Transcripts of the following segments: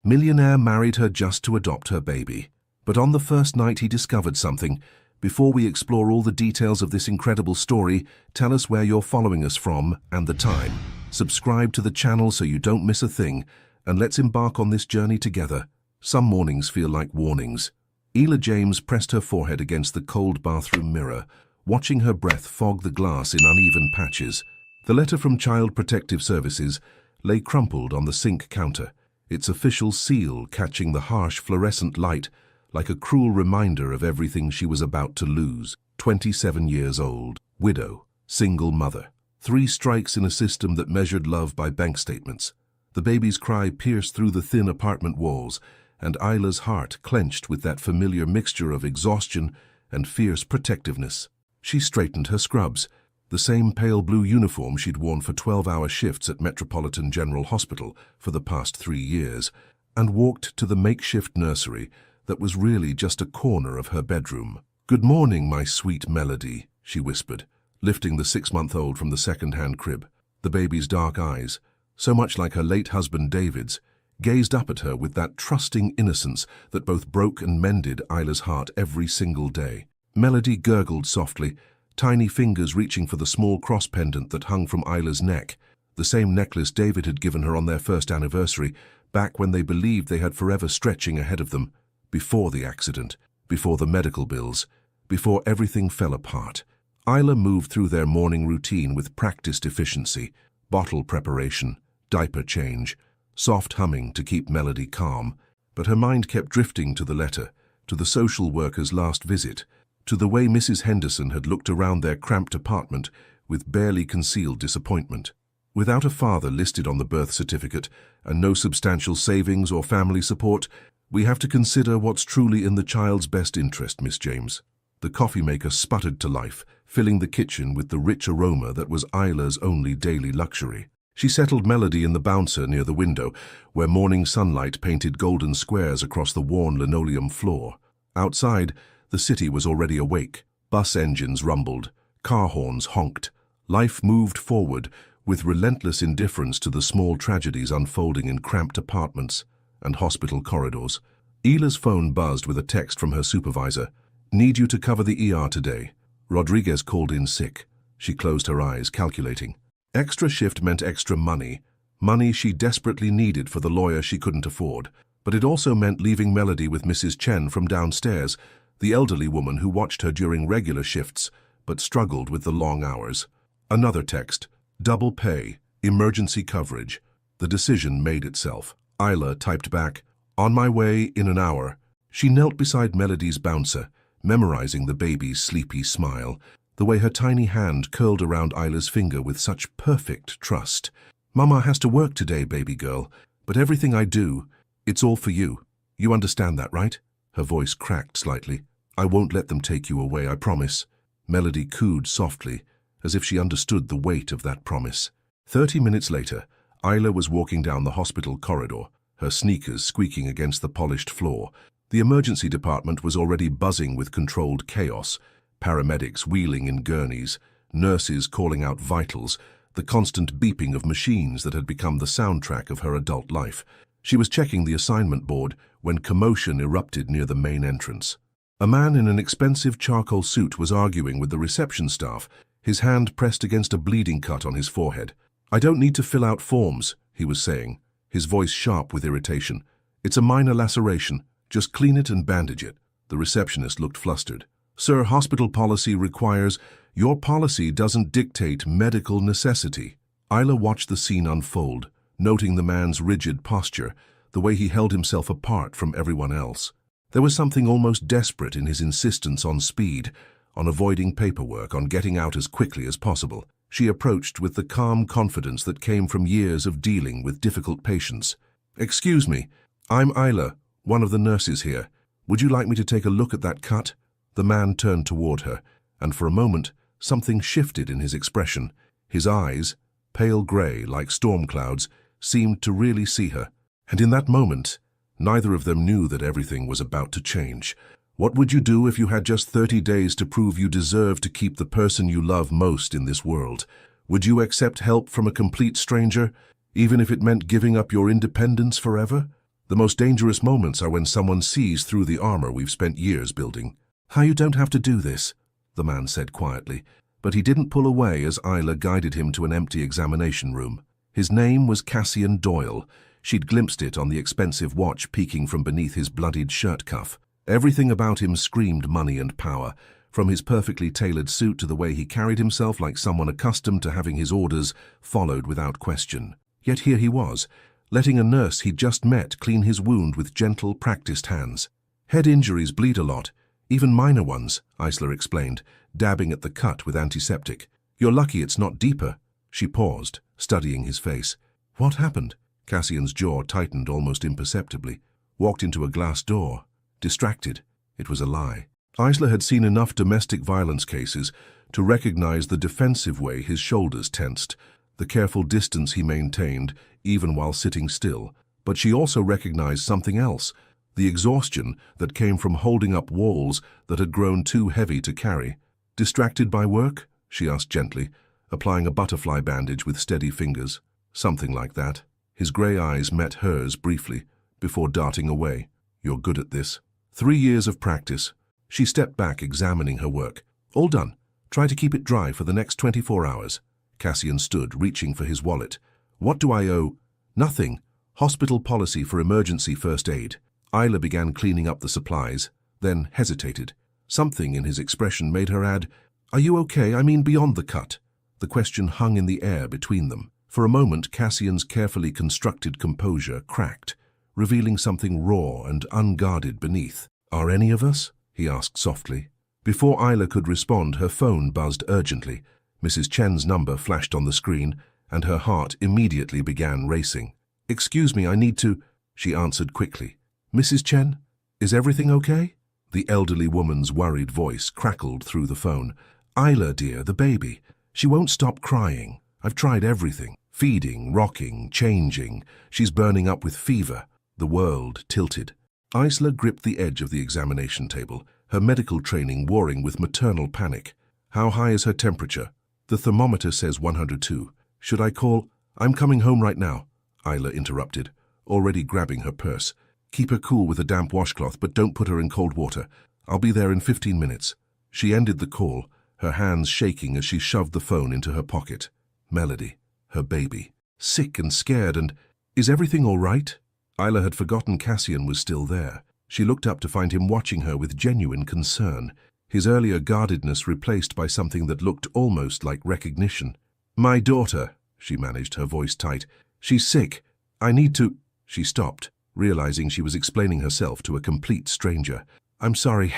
Millionaire married her just to adopt her baby. But on the first night he discovered something. Before we explore all the details of this incredible story, tell us where you're following us from and the time. Subscribe to the channel so you don't miss a thing, and let's embark on this journey together. Some mornings feel like warnings. Ela James pressed her forehead against the cold bathroom mirror, watching her breath fog the glass in uneven patches. The letter from Child Protective Services lay crumpled on the sink counter, its official seal catching the harsh fluorescent light like a cruel reminder of everything she was about to lose. 27 years old, widow, single mother. 3 strikes in a system that measured love by bank statements. The baby's cry pierced through the thin apartment walls, and Ila's heart clenched with that familiar mixture of exhaustion and fierce protectiveness. She straightened her scrubs, the same pale blue uniform she'd worn for 12-hour shifts at Metropolitan General Hospital for the past 3 years, and walked to the makeshift nursery that was really just a corner of her bedroom. "Good morning, my sweet Melody," she whispered, lifting the 6-month-old from the second-hand crib. The baby's dark eyes, so much like her late husband David's, gazed up at her with that trusting innocence that both broke and mended Ila's heart every single day. Melody gurgled softly, tiny fingers reaching for the small cross pendant that hung from Ila's neck, the same necklace David had given her on their first anniversary, back when they believed they had forever stretching ahead of them. Before the accident, before the medical bills, before everything fell apart. Ila moved through their morning routine with practiced efficiency, bottle preparation, diaper change, soft humming to keep Melody calm, but her mind kept drifting to the letter, to the social worker's last visit, to the way Mrs. Henderson had looked around their cramped apartment with barely concealed disappointment. Without a father listed on the birth certificate and no substantial savings or family support, we have to consider what's truly in the child's best interest, Miss James. The coffee maker sputtered to life, filling the kitchen with the rich aroma that was Ila's only daily luxury. She settled Melody in the bouncer near the window, where morning sunlight painted golden squares across the worn linoleum floor. Outside, the city was already awake. Bus engines rumbled, car horns honked. Life moved forward with relentless indifference to the small tragedies unfolding in cramped apartments and hospital corridors. Ila's phone buzzed with a text from her supervisor. "Need you to cover the ER today." Rodriguez called in sick. She closed her eyes, calculating. Extra shift meant extra money, money she desperately needed for the lawyer she couldn't afford. But it also meant leaving Melody with Mrs. Chen from downstairs, the elderly woman who watched her during regular shifts, but struggled with the long hours. Another text. Double pay, emergency coverage. The decision made itself. Ila typed back, "On my way in an hour." She knelt beside Melody's bouncer, memorizing the baby's sleepy smile, the way her tiny hand curled around Ila's finger with such perfect trust. "Mama has to work today, baby girl, but everything I do, it's all for you. You understand that, right?" Her voice cracked slightly. "I won't let them take you away, I promise." Melody cooed softly, as if she understood the weight of that promise. 30 minutes later, Ila was walking down the hospital corridor, her sneakers squeaking against the polished floor. The emergency department was already buzzing with controlled chaos, paramedics wheeling in gurneys, nurses calling out vitals, the constant beeping of machines that had become the soundtrack of her adult life. She was checking the assignment board when commotion erupted near the main entrance. A man in an expensive charcoal suit was arguing with the reception staff, his hand pressed against a bleeding cut on his forehead. "I don't need to fill out forms," he was saying, his voice sharp with irritation. "It's a minor laceration. Just clean it and bandage it." The receptionist looked flustered. "Sir, hospital policy requires—" "Your policy doesn't dictate medical necessity." Ila watched the scene unfold, noting the man's rigid posture, the way he held himself apart from everyone else. There was something almost desperate in his insistence on speed, on avoiding paperwork, on getting out as quickly as possible. She approached with the calm confidence that came from years of dealing with difficult patients. "Excuse me, I'm Ila, one of the nurses here. Would you like me to take a look at that cut?" The man turned toward her, and for a moment, something shifted in his expression. His eyes, pale gray like storm clouds, seemed to really see her. And in that moment, neither of them knew that everything was about to change. What would you do if you had just 30 days to prove you deserve to keep the person you love most in this world? Would you accept help from a complete stranger, even if it meant giving up your independence forever? The most dangerous moments are when someone sees through the armor we've spent years building. How you don't have to do this, the man said quietly, but he didn't pull away as Isla guided him to an empty examination room. His name was Cassian Doyle. She'd glimpsed it on the expensive watch peeking from beneath his bloodied shirt cuff. Everything about him screamed money and power, from his perfectly tailored suit to the way he carried himself like someone accustomed to having his orders followed without question. Yet here he was, letting a nurse he'd just met clean his wound with gentle, practiced hands. Head injuries bleed a lot, even minor ones, Isla explained, dabbing at the cut with antiseptic. You're lucky it's not deeper. She paused, studying his face. What happened? Cassian's jaw tightened almost imperceptibly. Walked into a glass door. Distracted. It was a lie. Isla had seen enough domestic violence cases to recognize the defensive way his shoulders tensed, the careful distance he maintained, even while sitting still. But she also recognized something else, the exhaustion that came from holding up walls that had grown too heavy to carry. Distracted by work? She asked gently, applying a butterfly bandage with steady fingers. Something like that. His grey eyes met hers briefly, before darting away. You're good at this. 3 years of practice. She stepped back, examining her work. All done. Try to keep it dry for the next 24 hours. Cassian stood, reaching for his wallet. What do I owe? Nothing. Hospital policy for emergency first aid. Isla began cleaning up the supplies, then hesitated. Something in his expression made her add, Are you okay? I mean beyond the cut. The question hung in the air between them. For a moment, Cassian's carefully constructed composure cracked, revealing something raw and unguarded beneath. Are any of us? He asked softly. Before Isla could respond, her phone buzzed urgently. Mrs. Chen's number flashed on the screen, and her heart immediately began racing. Excuse me, I need to... She answered quickly. Mrs. Chen, is everything okay? The elderly woman's worried voice crackled through the phone. Isla, dear, the baby. She won't stop crying. I've tried everything. Feeding, rocking, changing. She's burning up with fever. The world tilted. Isla gripped the edge of the examination table, her medical training warring with maternal panic. How high is her temperature? The thermometer says 102. Should I call? I'm coming home right now, Isla interrupted, already grabbing her purse. Keep her cool with a damp washcloth, but don't put her in cold water. I'll be there in 15 minutes. She ended the call, her hands shaking as she shoved the phone into her pocket. Melody, her baby, sick and scared and... Is everything all right? Isla had forgotten Cassian was still there. She looked up to find him watching her with genuine concern, his earlier guardedness replaced by something that looked almost like recognition. My daughter, she managed, her voice tight. She's sick. I need to... She stopped, realizing she was explaining herself to a complete stranger. I'm sorry.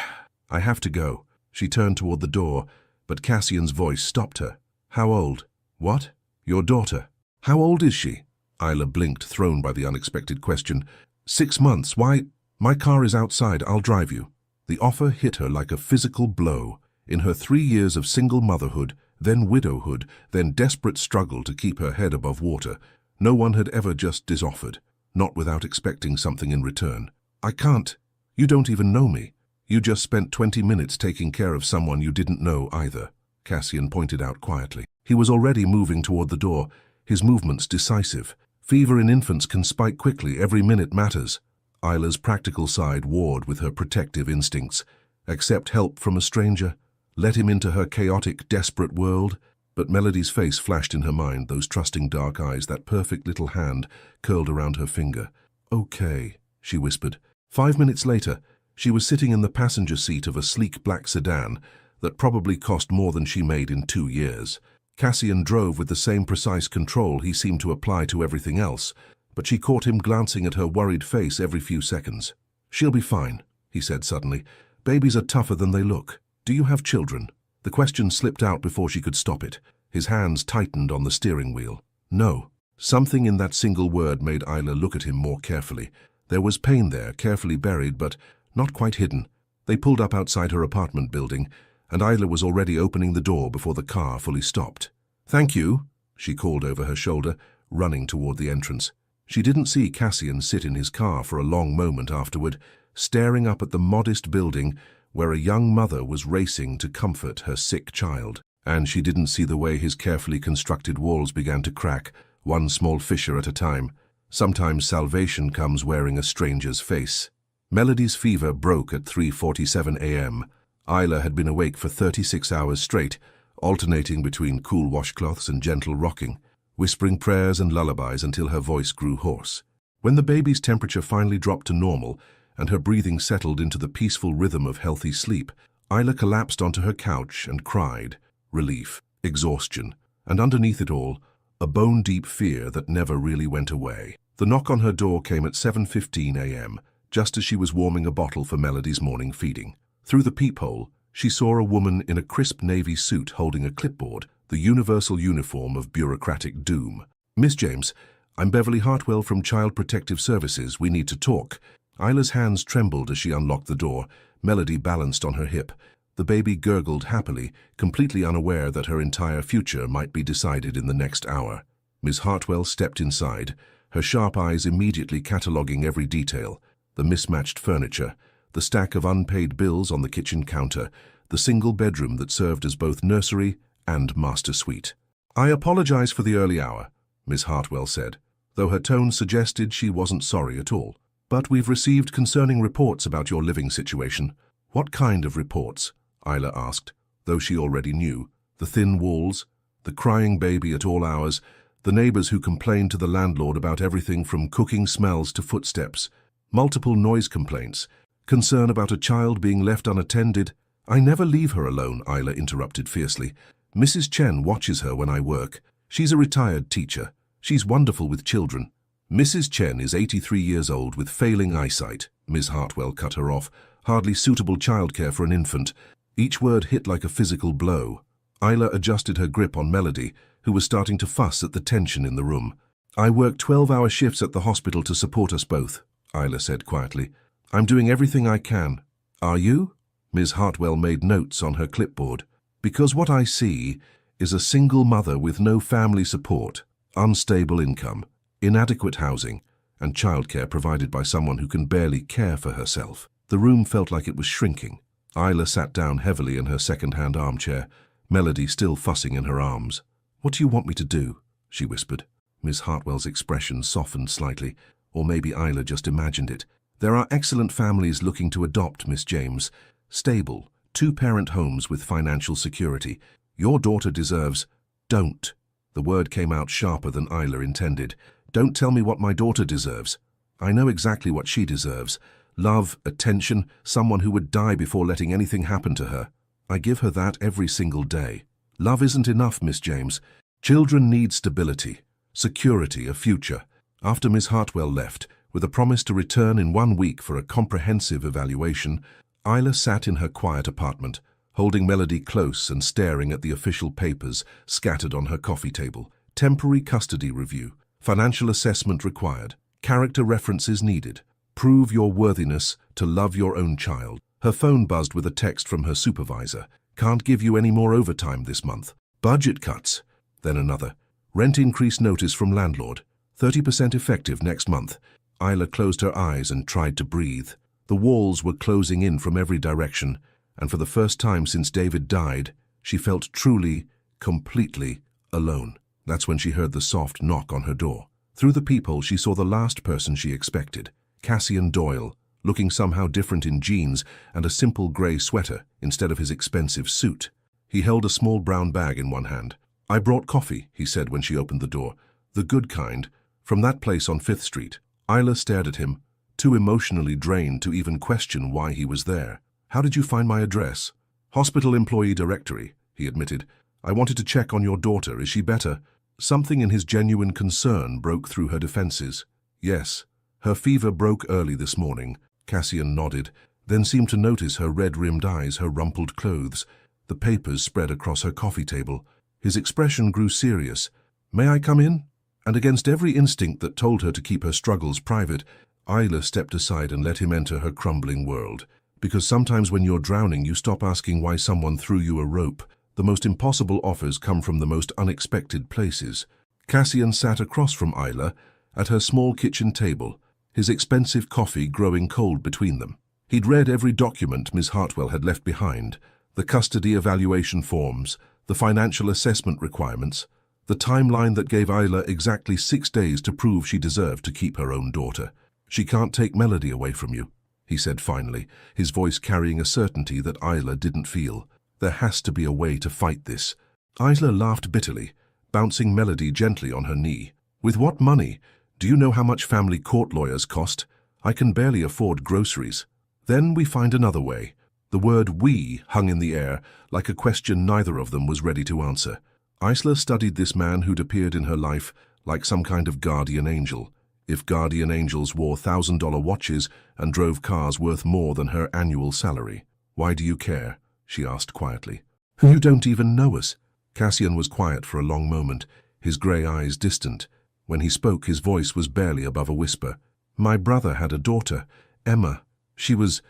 I have to go. She turned toward the door, but Cassian's voice stopped her. How old? What? Your daughter. How old is she? Isla blinked, thrown by the unexpected question. 6 months. Why? My car is outside. I'll drive you. The offer hit her like a physical blow. In her 3 years of single motherhood, then widowhood, then desperate struggle to keep her head above water, no one had ever just disoffered, not without expecting something in return. I can't. You don't even know me. You just spent 20 minutes taking care of someone you didn't know either, Cassian pointed out quietly. He was already moving toward the door, his movements decisive. Fever in infants can spike quickly. Every minute matters. Isla's practical side warred with her protective instincts. Accept help from a stranger? Let him into her chaotic, desperate world? But Melody's face flashed in her mind, those trusting dark eyes, that perfect little hand curled around her finger. Okay, she whispered. 5 minutes later, she was sitting in the passenger seat of a sleek black sedan that probably cost more than she made in 2 years. Cassian drove with the same precise control he seemed to apply to everything else, but she caught him glancing at her worried face every few seconds. She'll be fine, he said suddenly. Babies are tougher than they look. Do you have children? The question slipped out before she could stop it. His hands tightened on the steering wheel. No. Something in that single word made Isla look at him more carefully. There was pain there, carefully buried, but not quite hidden. They pulled up outside her apartment building, and Isla was already opening the door before the car fully stopped. Thank you, she called over her shoulder, running toward the entrance. She didn't see Cassian sit in his car for a long moment afterward, staring up at the modest building where a young mother was racing to comfort her sick child. And she didn't see the way his carefully constructed walls began to crack, one small fissure at a time. Sometimes salvation comes wearing a stranger's face. Melody's fever broke at 3:47 a.m. Isla had been awake for 36 hours straight, alternating between cool washcloths and gentle rocking, whispering prayers and lullabies until her voice grew hoarse. When the baby's temperature finally dropped to normal and her breathing settled into the peaceful rhythm of healthy sleep, Isla collapsed onto her couch and cried. Relief, exhaustion, and underneath it all, a bone-deep fear that never really went away. The knock on her door came at 7:15 a.m., just as she was warming a bottle for Melody's morning feeding. Through the peephole, she saw a woman in a crisp navy suit holding a clipboard, the universal uniform of bureaucratic doom. "Miss James, I'm Beverly Hartwell from Child Protective Services. We need to talk." Isla's hands trembled as she unlocked the door. Melody balanced on her hip. The baby gurgled happily, completely unaware that her entire future might be decided in the next hour. Miss Hartwell stepped inside, her sharp eyes immediately cataloguing every detail: the mismatched furniture, the stack of unpaid bills on the kitchen counter, the single bedroom that served as both nursery and master suite. "I apologize for the early hour," Miss Hartwell said, though her tone suggested she wasn't sorry at all. "But we've received concerning reports about your living situation." "What kind of reports?" Isla asked, though she already knew. The thin walls, the crying baby at all hours, the neighbors who complained to the landlord about everything from cooking smells to footsteps, multiple noise complaints, concern about a child being left unattended. "I never leave her alone," Isla interrupted fiercely. "Mrs. Chen watches her when I work. She's a retired teacher. She's wonderful with children." "Mrs. Chen is 83 years old with failing eyesight," Ms. Hartwell cut her off. "Hardly suitable childcare for an infant." Each word hit like a physical blow. Isla adjusted her grip on Melody, who was starting to fuss at the tension in the room. "I work 12-hour shifts at the hospital to support us both," Isla said quietly. "I'm doing everything I can." "Are you?" Ms. Hartwell made notes on her clipboard. "Because what I see is a single mother with no family support, unstable income, inadequate housing, and childcare provided by someone who can barely care for herself." The room felt like it was shrinking. Isla sat down heavily in her second-hand armchair, Melody still fussing in her arms. "What do you want me to do?" she whispered. Miss Hartwell's expression softened slightly, or maybe Isla just imagined it. "There are excellent families looking to adopt, Miss James. Stable, two-parent homes with financial security. Your daughter deserves—" "Don't." The word came out sharper than Isla intended. "Don't tell me what my daughter deserves. I know exactly what she deserves. Love, attention, someone who would die before letting anything happen to her. I give her that every single day. Love isn't enough, Miss James. Children need stability, security, a future." After Miss Hartwell left, with a promise to return in 1 week for a comprehensive evaluation, Isla sat in her quiet apartment, holding Melody close and staring at the official papers scattered on her coffee table. Temporary custody review, financial assessment required, character references needed. Prove your worthiness to love your own child. Her phone buzzed with a text from her supervisor. "Can't give you any more overtime this month. Budget cuts." Then another. "Rent increase notice from landlord. 30% effective next month." Isla closed her eyes and tried to breathe. The walls were closing in from every direction, and for the first time since David died, she felt truly, completely alone. That's when she heard the soft knock on her door. Through the peephole, she saw the last person she expected. Cassian Doyle, looking somehow different in jeans and a simple grey sweater instead of his expensive suit. He held a small brown bag in one hand. "I brought coffee," he said when she opened the door. "The good kind, from that place on 5th Street. Isla stared at him, too emotionally drained to even question why he was there. "How did you find my address?" "Hospital employee directory," he admitted. "I wanted to check on your daughter. Is she better?" Something in his genuine concern broke through her defenses. "Yes. Her fever broke early this morning." Cassian nodded, then seemed to notice her red-rimmed eyes, her rumpled clothes, the papers spread across her coffee table. His expression grew serious. "May I come in?" And against every instinct that told her to keep her struggles private, Isla stepped aside and let him enter her crumbling world. Because sometimes when you're drowning, you stop asking why someone threw you a rope. The most impossible offers come from the most unexpected places. Cassian sat across from Isla at her small kitchen table, his expensive coffee growing cold between them. He'd read every document Miss Hartwell had left behind, the custody evaluation forms, the financial assessment requirements, The timeline that gave Isla exactly 6 days to prove she deserved to keep her own daughter. "She can't take Melody away from you," he said finally, his voice carrying a certainty that Isla didn't feel. "There has to be a way to fight this." Isla laughed bitterly, bouncing Melody gently on her knee. "With what money? Do you know how much family court lawyers cost? I can barely afford groceries." "Then we find another way." The word "we" hung in the air, like a question neither of them was ready to answer. Isla studied this man who'd appeared in her life like some kind of guardian angel. If guardian angels wore $1,000 watches and drove cars worth more than her annual salary. "Why do you care?" she asked quietly. "You don't even know us." Cassian was quiet for a long moment, his grey eyes distant. When he spoke, his voice was barely above a whisper. "My brother had a daughter, Emma. She was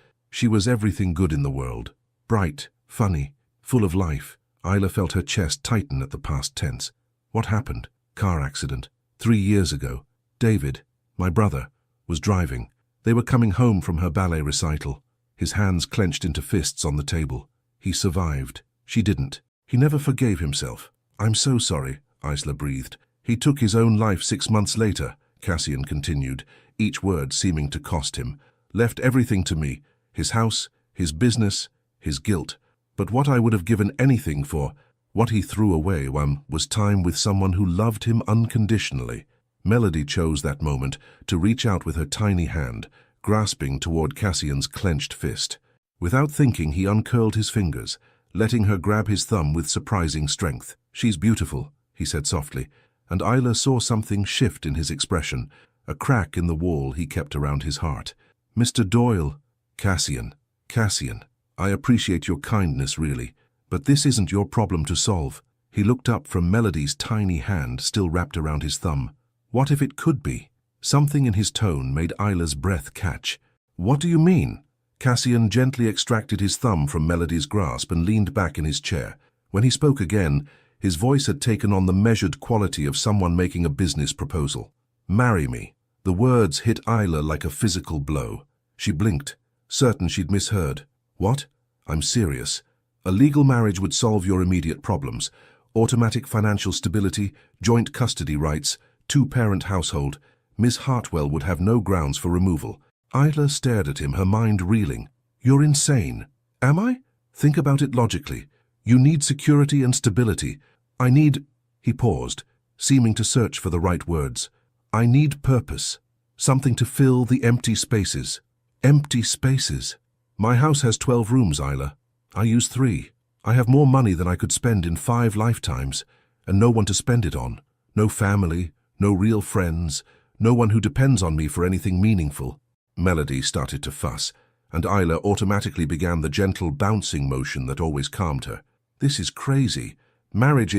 everything good in the world. Bright, funny, full of life." Isla felt her chest tighten at the past tense. "What happened?" "Car accident. 3 years ago. David, my brother, was driving. They were coming home from her ballet recital." His hands clenched into fists on the table. "He survived. She didn't. He never forgave himself." "I'm so sorry," Isla breathed. "He took his own life 6 months later," Cassian continued, each word seeming to cost him. "Left everything to me, his house, his business, his guilt. But what I would have given anything for, what he threw away, was time with someone who loved him unconditionally." Melody chose that moment to reach out with her tiny hand, grasping toward Cassian's clenched fist. Without thinking, he uncurled his fingers, letting her grab his thumb with surprising strength. "She's beautiful," he said softly, and Isla saw something shift in his expression, a crack in the wall he kept around his heart. "Mr. Doyle." "Cassian. Cassian. I appreciate your kindness, really, but this isn't your problem to solve." He looked up from Melody's tiny hand still wrapped around his thumb. What if it could be? Something in his tone made Isla's breath catch. "What do you mean?" Cassian gently extracted his thumb from Melody's grasp and leaned back in his chair. When he spoke again, his voice had taken on the measured quality of someone making a business proposal. "Marry me." The words hit Isla like a physical blow. She blinked, certain she'd misheard. "What?" "I'm serious. A legal marriage would solve your immediate problems. Automatic financial stability, joint custody rights, 2-parent household. Miss Hartwell would have no grounds for removal." Isla stared at him, her mind reeling. "You're insane." "Am I? Think about it logically. You need security and stability. I need—" He paused, seeming to search for the right words. "I need purpose. Something to fill the empty spaces." "Empty spaces?" "My house has 12 rooms, Isla. I use 3. I have more money than I could spend in 5 lifetimes, and no one to spend it on. No family, no real friends, no one who depends on me for anything meaningful." Melody started to fuss, and Isla automatically began the gentle bouncing motion that always calmed her. "This is crazy. Marriage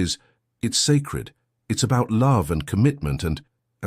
it's sacred. It's about love and commitment and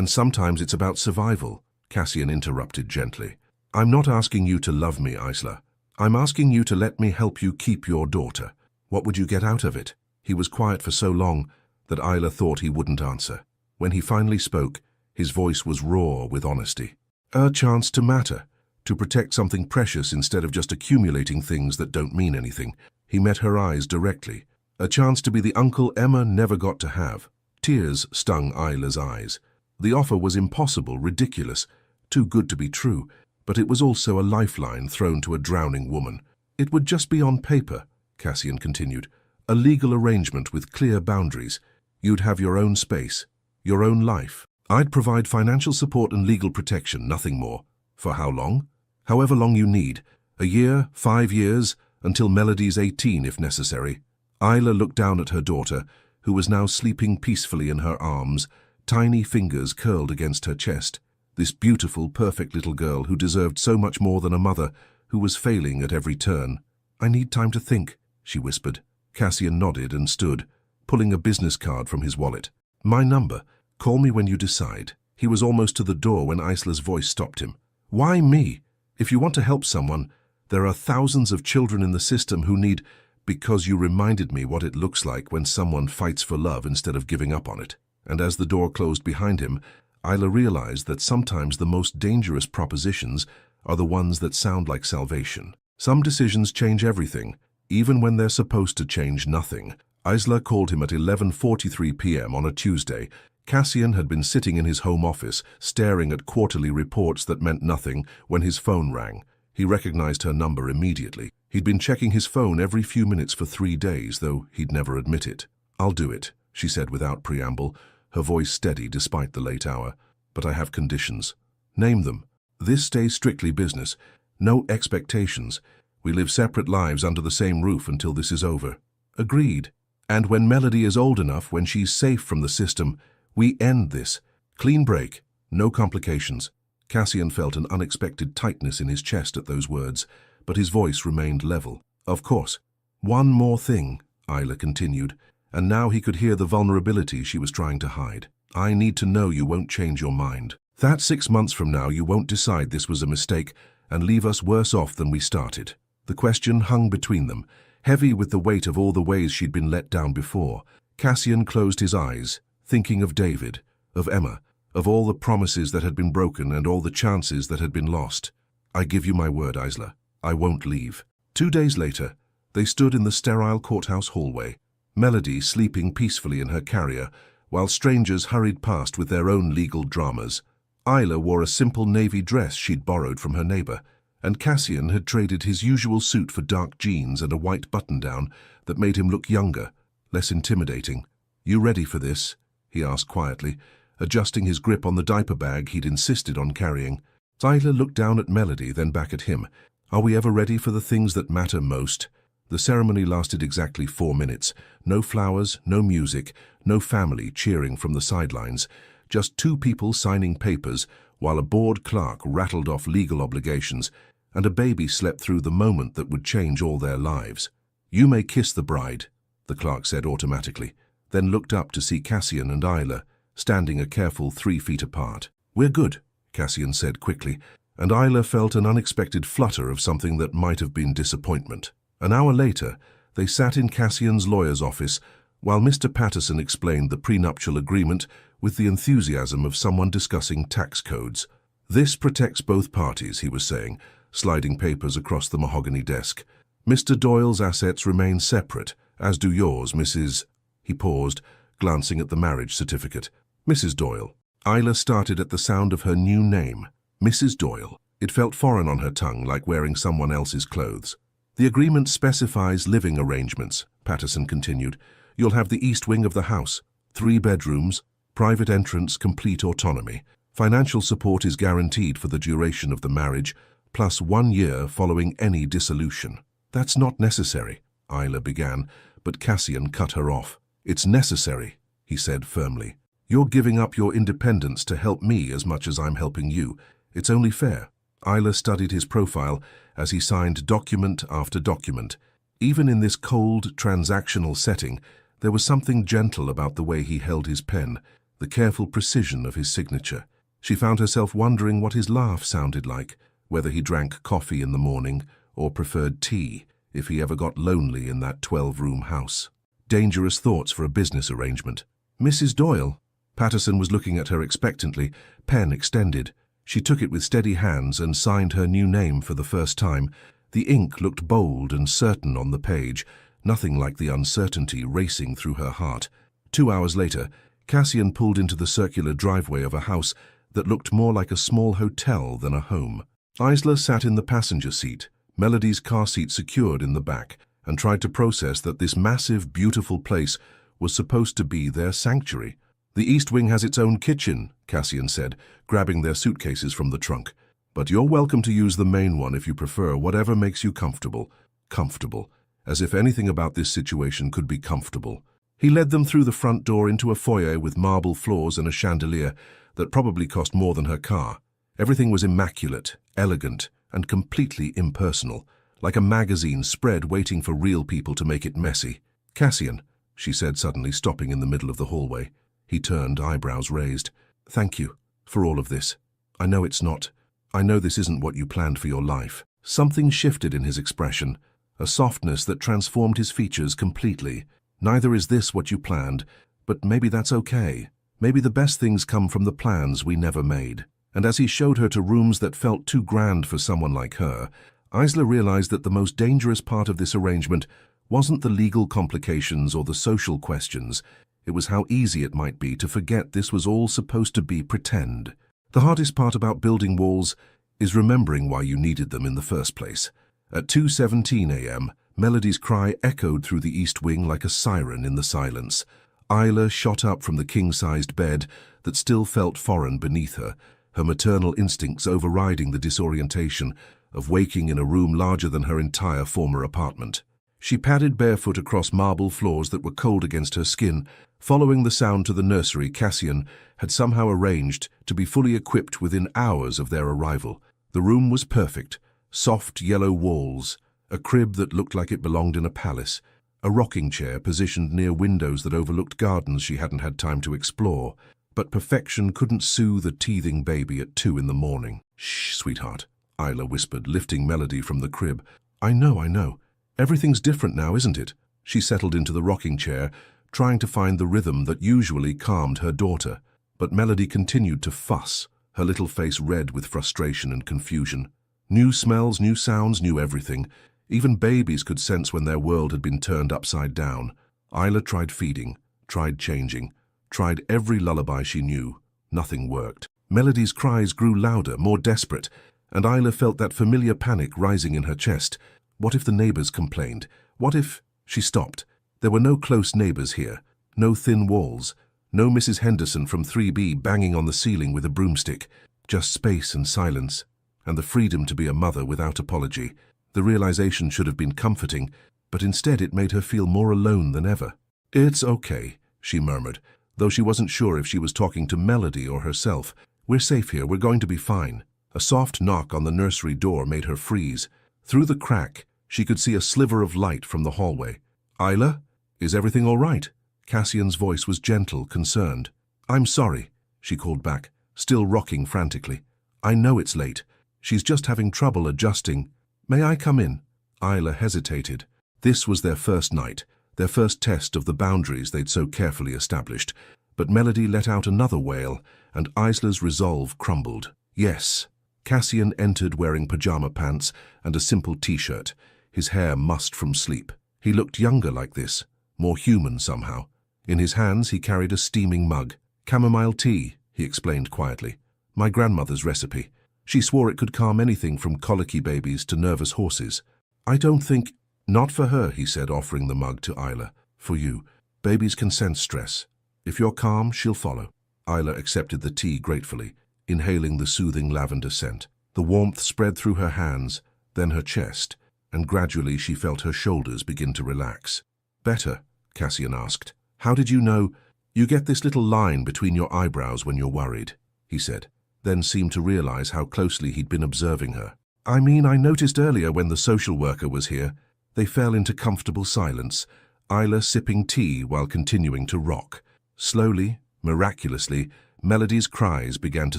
sometimes it's about survival." Cassian interrupted gently. "I'm not asking you to love me, Isla. I'm asking you to let me help you keep your daughter. What would you get out of it?" He was quiet for so long that Isla thought he wouldn't answer. When he finally spoke, his voice was raw with honesty. "A chance to matter, to protect something precious instead of just accumulating things that don't mean anything." He met her eyes directly. "A chance to be the uncle Emma never got to have." Tears stung Isla's eyes. The offer was impossible, ridiculous, too good to be true, but it was also a lifeline thrown to a drowning woman. "It would just be on paper," Cassian continued. "A legal arrangement with clear boundaries. You'd have your own space, your own life. I'd provide financial support and legal protection, nothing more. For how long? However long you need. A year, 5 years, until Melody's 18 if necessary." Isla looked down at her daughter, who was now sleeping peacefully in her arms, tiny fingers curled against her chest. This beautiful, perfect little girl who deserved so much more than a mother, who was failing at every turn. "I need time to think," she whispered. Cassian nodded and stood, pulling a business card from his wallet. "My number. Call me when you decide." He was almost to the door when Isla's voice stopped him. "Why me? If you want to help someone, there are thousands of children in the system who need—" "Because you reminded me what it looks like when someone fights for love instead of giving up on it." And as the door closed behind him, Isla realized that sometimes the most dangerous propositions are the ones that sound like salvation. Some decisions change everything, even when they're supposed to change nothing. Isla called him at 11:43 p.m. on a Tuesday. Cassian had been sitting in his home office, staring at quarterly reports that meant nothing, when his phone rang. He recognized her number immediately. He'd been checking his phone every few minutes for 3 days, though he'd never admit it. "I'll do it," she said without preamble, her voice steady despite the late hour. "But I have conditions." "Name them." "This stays strictly business. No expectations. We live separate lives under the same roof until this is over." "Agreed. And when Melody is old enough, when she's safe from the system, we end this. Clean break. No complications." Cassian felt an unexpected tightness in his chest at those words, but his voice remained level. "Of course." "One more thing," Isla continued, and now he could hear the vulnerability she was trying to hide. "I need to know you won't change your mind. That 6 months from now you won't decide this was a mistake and leave us worse off than we started." The question hung between them, heavy with the weight of all the ways she'd been let down before. Cassian closed his eyes, thinking of David, of Emma, of all the promises that had been broken and all the chances that had been lost. "I give you my word, Isla. I won't leave." 2 days later, they stood in the sterile courthouse hallway, Melody sleeping peacefully in her carrier, while strangers hurried past with their own legal dramas. Isla wore a simple navy dress she'd borrowed from her neighbor, and Cassian had traded his usual suit for dark jeans and a white button-down that made him look younger, less intimidating. "You ready for this?" he asked quietly, adjusting his grip on the diaper bag he'd insisted on carrying. Isla looked down at Melody, then back at him. "Are we ever ready for the things that matter most?" The ceremony lasted exactly 4 minutes. No flowers, no music, no family cheering from the sidelines. Just 2 people signing papers while a bored clerk rattled off legal obligations, and a baby slept through the moment that would change all their lives. "You may kiss the bride," the clerk said automatically, then looked up to see Cassian and Isla, standing a careful 3 feet apart. "We're good," Cassian said quickly, and Isla felt an unexpected flutter of something that might have been disappointment. An hour later, they sat in Cassian's lawyer's office while Mr. Patterson explained the prenuptial agreement with the enthusiasm of someone discussing tax codes. "This protects both parties," he was saying, sliding papers across the mahogany desk. "Mr. Doyle's assets remain separate, as do yours, Mrs." He paused, glancing at the marriage certificate. "Mrs. Doyle." Isla started at the sound of her new name, Mrs. Doyle. It felt foreign on her tongue, like wearing someone else's clothes. "The agreement specifies living arrangements," Patterson continued. "You'll have the east wing of the house, 3 bedrooms, private entrance, complete autonomy. Financial support is guaranteed for the duration of the marriage, plus 1 year following any dissolution." "That's not necessary," Isla began, but Cassian cut her off. "It's necessary," he said firmly. "You're giving up your independence to help me as much as I'm helping you. It's only fair." Isla studied his profile as he signed document after document. Even in this cold, transactional setting, there was something gentle about the way he held his pen, the careful precision of his signature. She found herself wondering what his laugh sounded like, whether he drank coffee in the morning or preferred tea, if he ever got lonely in that 12-room house. Dangerous thoughts for a business arrangement. "Mrs. Doyle." Patterson was looking at her expectantly, pen extended. She took it with steady hands and signed her new name for the first time. The ink looked bold and certain on the page, nothing like the uncertainty racing through her heart. 2 hours later, Cassian pulled into the circular driveway of a house that looked more like a small hotel than a home. Isla sat in the passenger seat, Melody's car seat secured in the back, and tried to process that this massive, beautiful place was supposed to be their sanctuary. "The East Wing has its own kitchen," Cassian said, grabbing their suitcases from the trunk. "But you're welcome to use the main one if you prefer, whatever makes you comfortable." Comfortable. As if anything about this situation could be comfortable. He led them through the front door into a foyer with marble floors and a chandelier that probably cost more than her car. Everything was immaculate, elegant, and completely impersonal, like a magazine spread waiting for real people to make it messy. "Cassian," she said suddenly, stopping in the middle of the hallway. He turned, eyebrows raised. "Thank you for all of this. I know it's not. I know this isn't what you planned for your life." Something shifted in his expression, a softness that transformed his features completely. "Neither is this what you planned, but maybe that's okay. Maybe the best things come from the plans we never made." And as he showed her to rooms that felt too grand for someone like her, Isla realized that the most dangerous part of this arrangement wasn't the legal complications or the social questions. It was how easy it might be to forget this was all supposed to be pretend. The hardest part about building walls is remembering why you needed them in the first place. At 2:17 a.m., Melody's cry echoed through the east wing like a siren in the silence. Isla shot up from the king-sized bed that still felt foreign beneath her, her maternal instincts overriding the disorientation of waking in a room larger than her entire former apartment. She padded barefoot across marble floors that were cold against her skin, following the sound to the nursery Cassian had somehow arranged to be fully equipped within hours of their arrival. The room was perfect, soft yellow walls, a crib that looked like it belonged in a palace, a rocking chair positioned near windows that overlooked gardens she hadn't had time to explore. But perfection couldn't soothe a teething baby at 2 in the morning. "Shh, sweetheart," Isla whispered, lifting Melody from the crib. I know. Everything's different now, isn't it?" She settled into the rocking chair, trying to find the rhythm that usually calmed her daughter. But Melody continued to fuss, her little face red with frustration and confusion. New smells, new sounds, new everything. Even babies could sense when their world had been turned upside down. Isla tried feeding, tried changing, tried every lullaby she knew. Nothing worked. Melody's cries grew louder, more desperate, and Isla felt that familiar panic rising in her chest. What if the neighbors complained? What if... She stopped. There were no close neighbors here, no thin walls, no Mrs. Henderson from 3B banging on the ceiling with a broomstick. Just space and silence, and the freedom to be a mother without apology. The realization should have been comforting, but instead it made her feel more alone than ever. "It's okay," she murmured, though she wasn't sure if she was talking to Melody or herself. "We're safe here, we're going to be fine." A soft knock on the nursery door made her freeze. Through the crack, she could see a sliver of light from the hallway. "Isla, is everything all right?" Cassian's voice was gentle, concerned. "I'm sorry," she called back, still rocking frantically. "I know it's late. She's just having trouble adjusting. May I come in?" Isla hesitated. This was their first night, their first test of the boundaries they'd so carefully established. But Melody let out another wail, and Isla's resolve crumbled. "Yes." Cassian entered wearing pajama pants and a simple t-shirt, his hair mussed from sleep. He looked younger like this, more human somehow. In his hands he carried a steaming mug. "Chamomile tea," he explained quietly. "My grandmother's recipe. She swore it could calm anything from colicky babies to nervous horses." "I don't think—" "Not for her," he said, offering the mug to Isla. "For you. Babies can sense stress. If you're calm, she'll follow." Isla accepted the tea gratefully, inhaling the soothing lavender scent. The warmth spread through her hands, then her chest, and gradually she felt her shoulders begin to relax. "Better?" Cassian asked. "How did you know—" "You get this little line between your eyebrows when you're worried," he said, then seemed to realize how closely he'd been observing her. "I mean, I noticed earlier when the social worker was here." They fell into comfortable silence, Isla sipping tea while continuing to rock. Slowly, miraculously, Melody's cries began to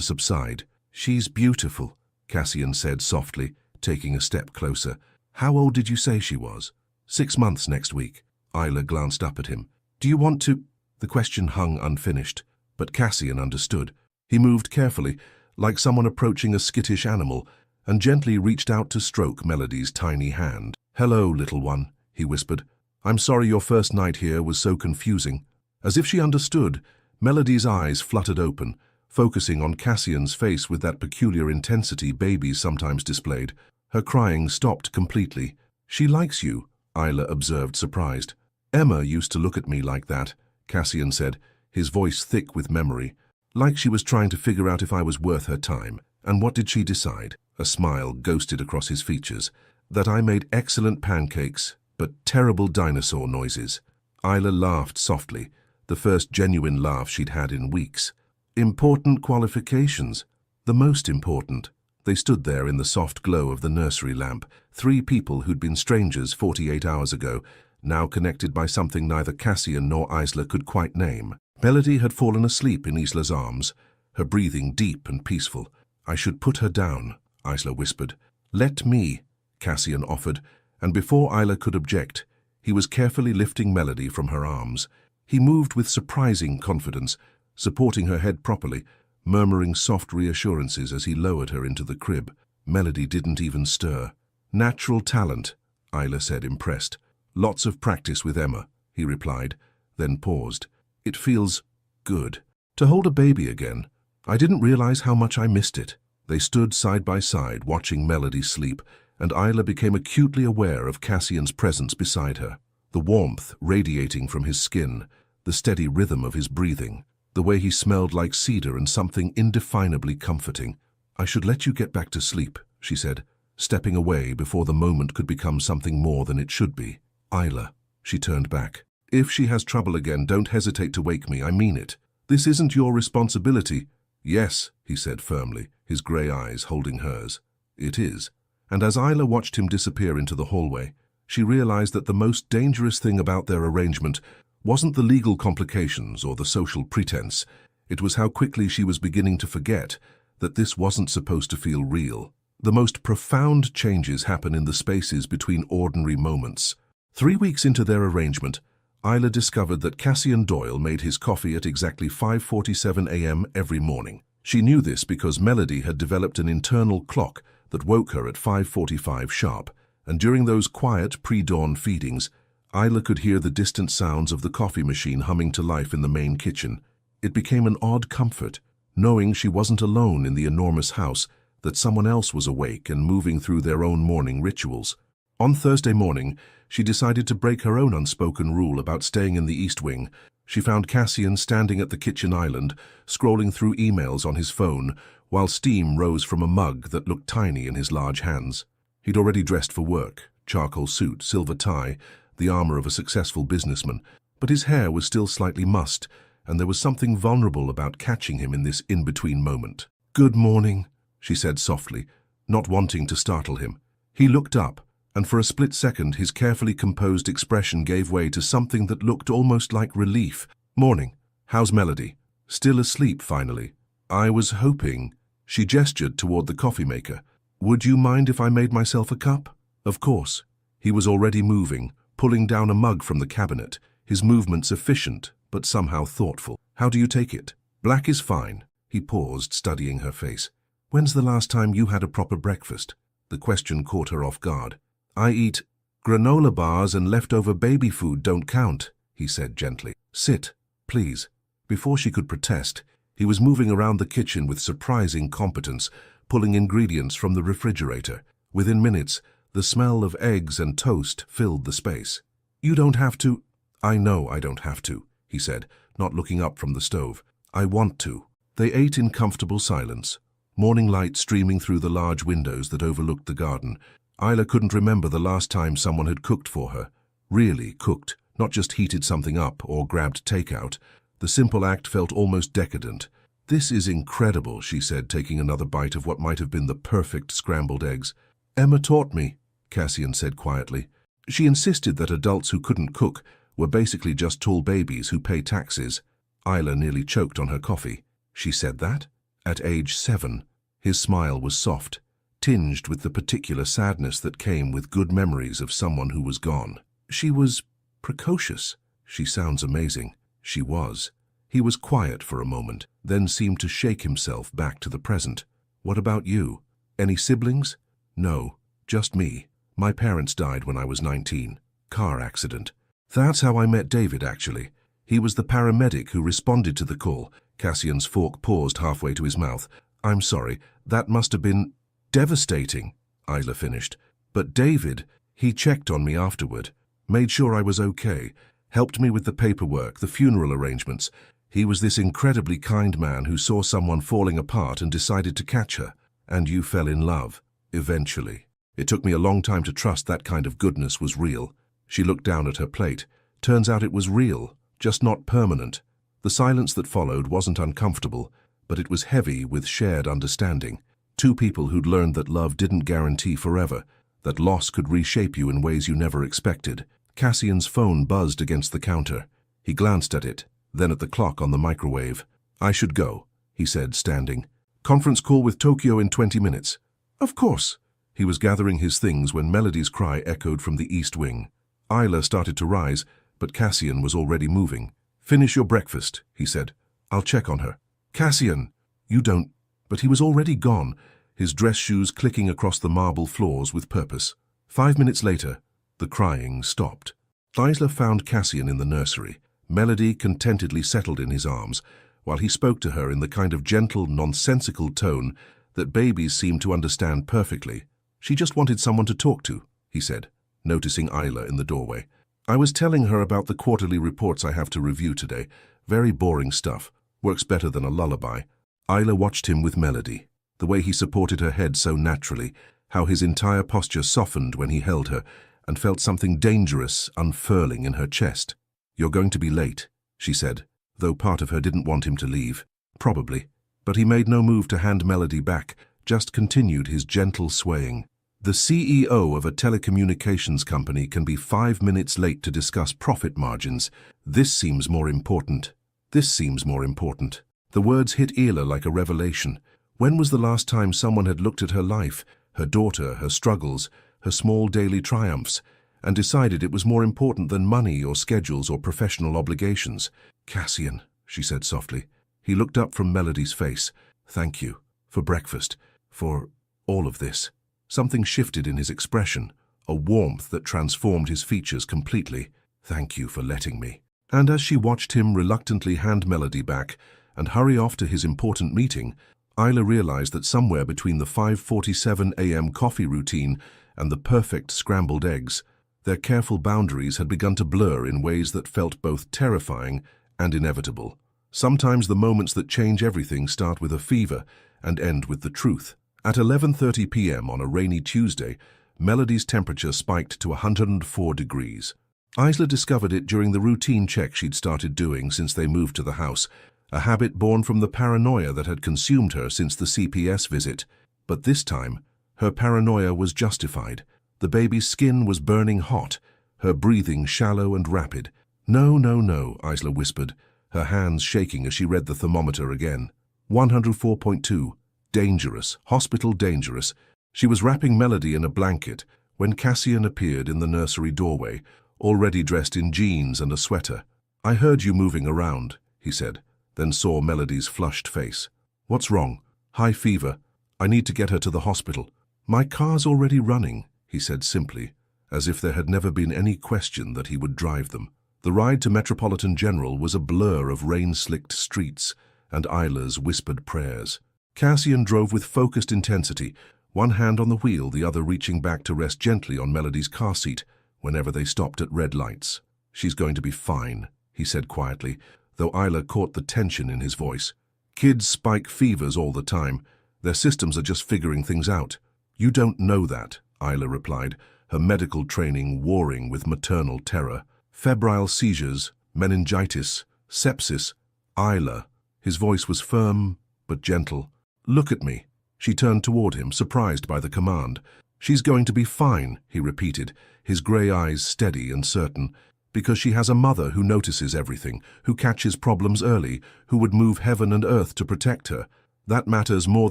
subside. "She's beautiful," Cassian said softly, taking a step closer. "How old did you say she was?" 6 months next week." Isla glanced up at him. "Do you want to—" The question hung unfinished, but Cassian understood. He moved carefully, like someone approaching a skittish animal, and gently reached out to stroke Melody's tiny hand. "Hello, little one," he whispered. "I'm sorry your first night here was so confusing." As if she understood, Melody's eyes fluttered open, focusing on Cassian's face with that peculiar intensity babies sometimes displayed. Her crying stopped completely. "She likes you," Isla observed, surprised. "Emma used to look at me like that," Cassian said, his voice thick with memory. "Like she was trying to figure out if I was worth her time. And what did she decide?" A smile ghosted across his features. "That I made excellent pancakes, but terrible dinosaur noises." Isla laughed softly, the first genuine laugh she'd had in weeks. "Important qualifications. The most important." They stood there in the soft glow of the nursery lamp, 3 people who'd been strangers 48 hours ago, now connected by something neither Cassian nor Isla could quite name. Melody had fallen asleep in Isla's arms, her breathing deep and peaceful. "I should put her down," Isla whispered. "Let me," Cassian offered, and before Isla could object, he was carefully lifting Melody from her arms. He moved with surprising confidence, supporting her head properly, murmuring soft reassurances as he lowered her into the crib. Melody didn't even stir. "Natural talent," Isla said, impressed. Lots of practice with Emma, he replied, then paused. It feels good to hold a baby again. I didn't realize how much I missed it. They stood side by side, watching Melody sleep, and Isla became acutely aware of Cassian's presence beside her. The warmth radiating from his skin, the steady rhythm of his breathing, the way he smelled like cedar and something indefinably comforting. I should let you get back to sleep, she said, stepping away before the moment could become something more than it should be. Isla, she turned back. If she has trouble again, don't hesitate to wake me, I mean it. This isn't your responsibility. Yes, he said firmly, his grey eyes holding hers. It is. And as Isla watched him disappear into the hallway, she realized that the most dangerous thing about their arrangement wasn't the legal complications or the social pretense. It was how quickly she was beginning to forget that this wasn't supposed to feel real. The most profound changes happen in the spaces between ordinary moments. 3 weeks into their arrangement, Isla discovered that Cassian Doyle made his coffee at exactly 5:47 a.m. every morning. She knew this because Melody had developed an internal clock that woke her at 5:45 sharp, and during those quiet pre-dawn feedings, Isla could hear the distant sounds of the coffee machine humming to life in the main kitchen. It became an odd comfort, knowing she wasn't alone in the enormous house, that someone else was awake and moving through their own morning rituals. On Thursday morning, she decided to break her own unspoken rule about staying in the East Wing. She found Cassian standing at the kitchen island, scrolling through emails on his phone, while steam rose from a mug that looked tiny in his large hands. He'd already dressed for work, charcoal suit, silver tie, the armor of a successful businessman, but his hair was still slightly mussed, and there was something vulnerable about catching him in this in-between moment. "Good morning," she said softly, not wanting to startle him. He looked up, and for a split second his carefully composed expression gave way to something that looked almost like relief. "Morning. How's Melody? Still asleep, finally?" "I was hoping," she gestured toward the coffee maker. "Would you mind if I made myself a cup?" Of course. He was already moving, pulling down a mug from the cabinet, his movements efficient, but somehow thoughtful. "How do you take it?" "Black is fine." He paused, studying her face. "When's the last time you had a proper breakfast?" The question caught her off guard. "I eat granola bars and leftover baby food don't count," he said gently. "Sit, please." Before she could protest, he was moving around the kitchen with surprising competence, pulling ingredients from the refrigerator. Within minutes, the smell of eggs and toast filled the space. "You don't have to." "I know I don't have to," he said, not looking up from the stove. "I want to." They ate in comfortable silence, morning light streaming through the large windows that overlooked the garden. Isla couldn't remember the last time someone had cooked for her. Really cooked, not just heated something up or grabbed takeout. The simple act felt almost decadent. "This is incredible," she said, taking another bite of what might have been the perfect scrambled eggs. "Emma taught me," Cassian said quietly. "She insisted that adults who couldn't cook were basically just tall babies who pay taxes." Isla nearly choked on her coffee. "She said that? At age 7. His smile was soft, tinged with the particular sadness that came with good memories of someone who was gone. "She was precocious." "She sounds amazing." She was. He was quiet for a moment, then seemed to shake himself back to the present. "What about you? Any siblings?" "No, just me. My parents died when I was 19. Car accident." "That's how I met David, actually. He was the paramedic who responded to the call." Cassian's fork paused halfway to his mouth. "I'm sorry, that must have been devastating," Isla finished. "But David, he checked on me afterward, made sure I was okay, helped me with the paperwork, the funeral arrangements. He was this incredibly kind man who saw someone falling apart and decided to catch her. And you fell in love, eventually. It took me a long time to trust that kind of goodness was real." She looked down at her plate. "Turns out it was real, just not permanent." The silence that followed wasn't uncomfortable, but it was heavy with shared understanding. Two people who'd learned that love didn't guarantee forever, that loss could reshape you in ways you never expected. Cassian's phone buzzed against the counter. He glanced at it, then at the clock on the microwave. "I should go," he said, standing. "Conference call with Tokyo in 20 minutes. "Of course." He was gathering his things when Melody's cry echoed from the East Wing. Isla started to rise, but Cassian was already moving. "Finish your breakfast," he said. "I'll check on her." "Cassian!" "You don't—" But he was already gone, his dress shoes clicking across the marble floors with purpose. 5 minutes later, the crying stopped. Isla found Cassian in the nursery. Melody contentedly settled in his arms, while he spoke to her in the kind of gentle, nonsensical tone that babies seem to understand perfectly. She just wanted someone to talk to, he said, noticing Isla in the doorway. I was telling her about the quarterly reports I have to review today. Very boring stuff. Works better than a lullaby. Isla watched him with Melody. The way he supported her head so naturally, how his entire posture softened when he held her, and felt something dangerous unfurling in her chest. You're going to be late, she said, though part of her didn't want him to leave. Probably. But he made no move to hand Melody back, just continued his gentle swaying. The CEO of a telecommunications company can be 5 minutes late to discuss profit margins. This seems more important. This seems more important. The words hit Isla like a revelation. When was the last time someone had looked at her life, her daughter, her struggles, her small daily triumphs, and decided it was more important than money or schedules or professional obligations? Cassian, she said softly. He looked up from Melody's face. Thank you. For breakfast. For all of this. Something shifted in his expression, a warmth that transformed his features completely. Thank you for letting me. And as she watched him reluctantly hand Melody back and hurry off to his important meeting, Isla realized that somewhere between the 5:47 a.m. coffee routine and the perfect scrambled eggs, their careful boundaries had begun to blur in ways that felt both terrifying and inevitable. Sometimes the moments that change everything start with a fever and end with the truth. At 11:30 p.m. on a rainy Tuesday, Melody's temperature spiked to 104 degrees. Isla discovered it during the routine check she'd started doing since they moved to the house, a habit born from the paranoia that had consumed her since the CPS visit. But this time, her paranoia was justified. The baby's skin was burning hot, her breathing shallow and rapid. No, no, no, Isla whispered, her hands shaking as she read the thermometer again. 104.2. Dangerous. Hospital dangerous. She was wrapping Melody in a blanket when Cassian appeared in the nursery doorway, already dressed in jeans and a sweater. I heard you moving around, he said, then saw Melody's flushed face. What's wrong? High fever. I need to get her to the hospital. My car's already running, he said simply, as if there had never been any question that he would drive them. The ride to Metropolitan General was a blur of rain-slicked streets and Isla's whispered prayers. Cassian drove with focused intensity, one hand on the wheel, the other reaching back to rest gently on Melody's car seat whenever they stopped at red lights. She's going to be fine, he said quietly, though Isla caught the tension in his voice. Kids spike fevers all the time. Their systems are just figuring things out. You don't know that, Isla replied, her medical training warring with maternal terror. Febrile seizures, meningitis, sepsis. Isla. His voice was firm but gentle. Look at me. She turned toward him, surprised by the command. She's going to be fine, he repeated, his grey eyes steady and certain, because she has a mother who notices everything, who catches problems early, who would move heaven and earth to protect her. That matters more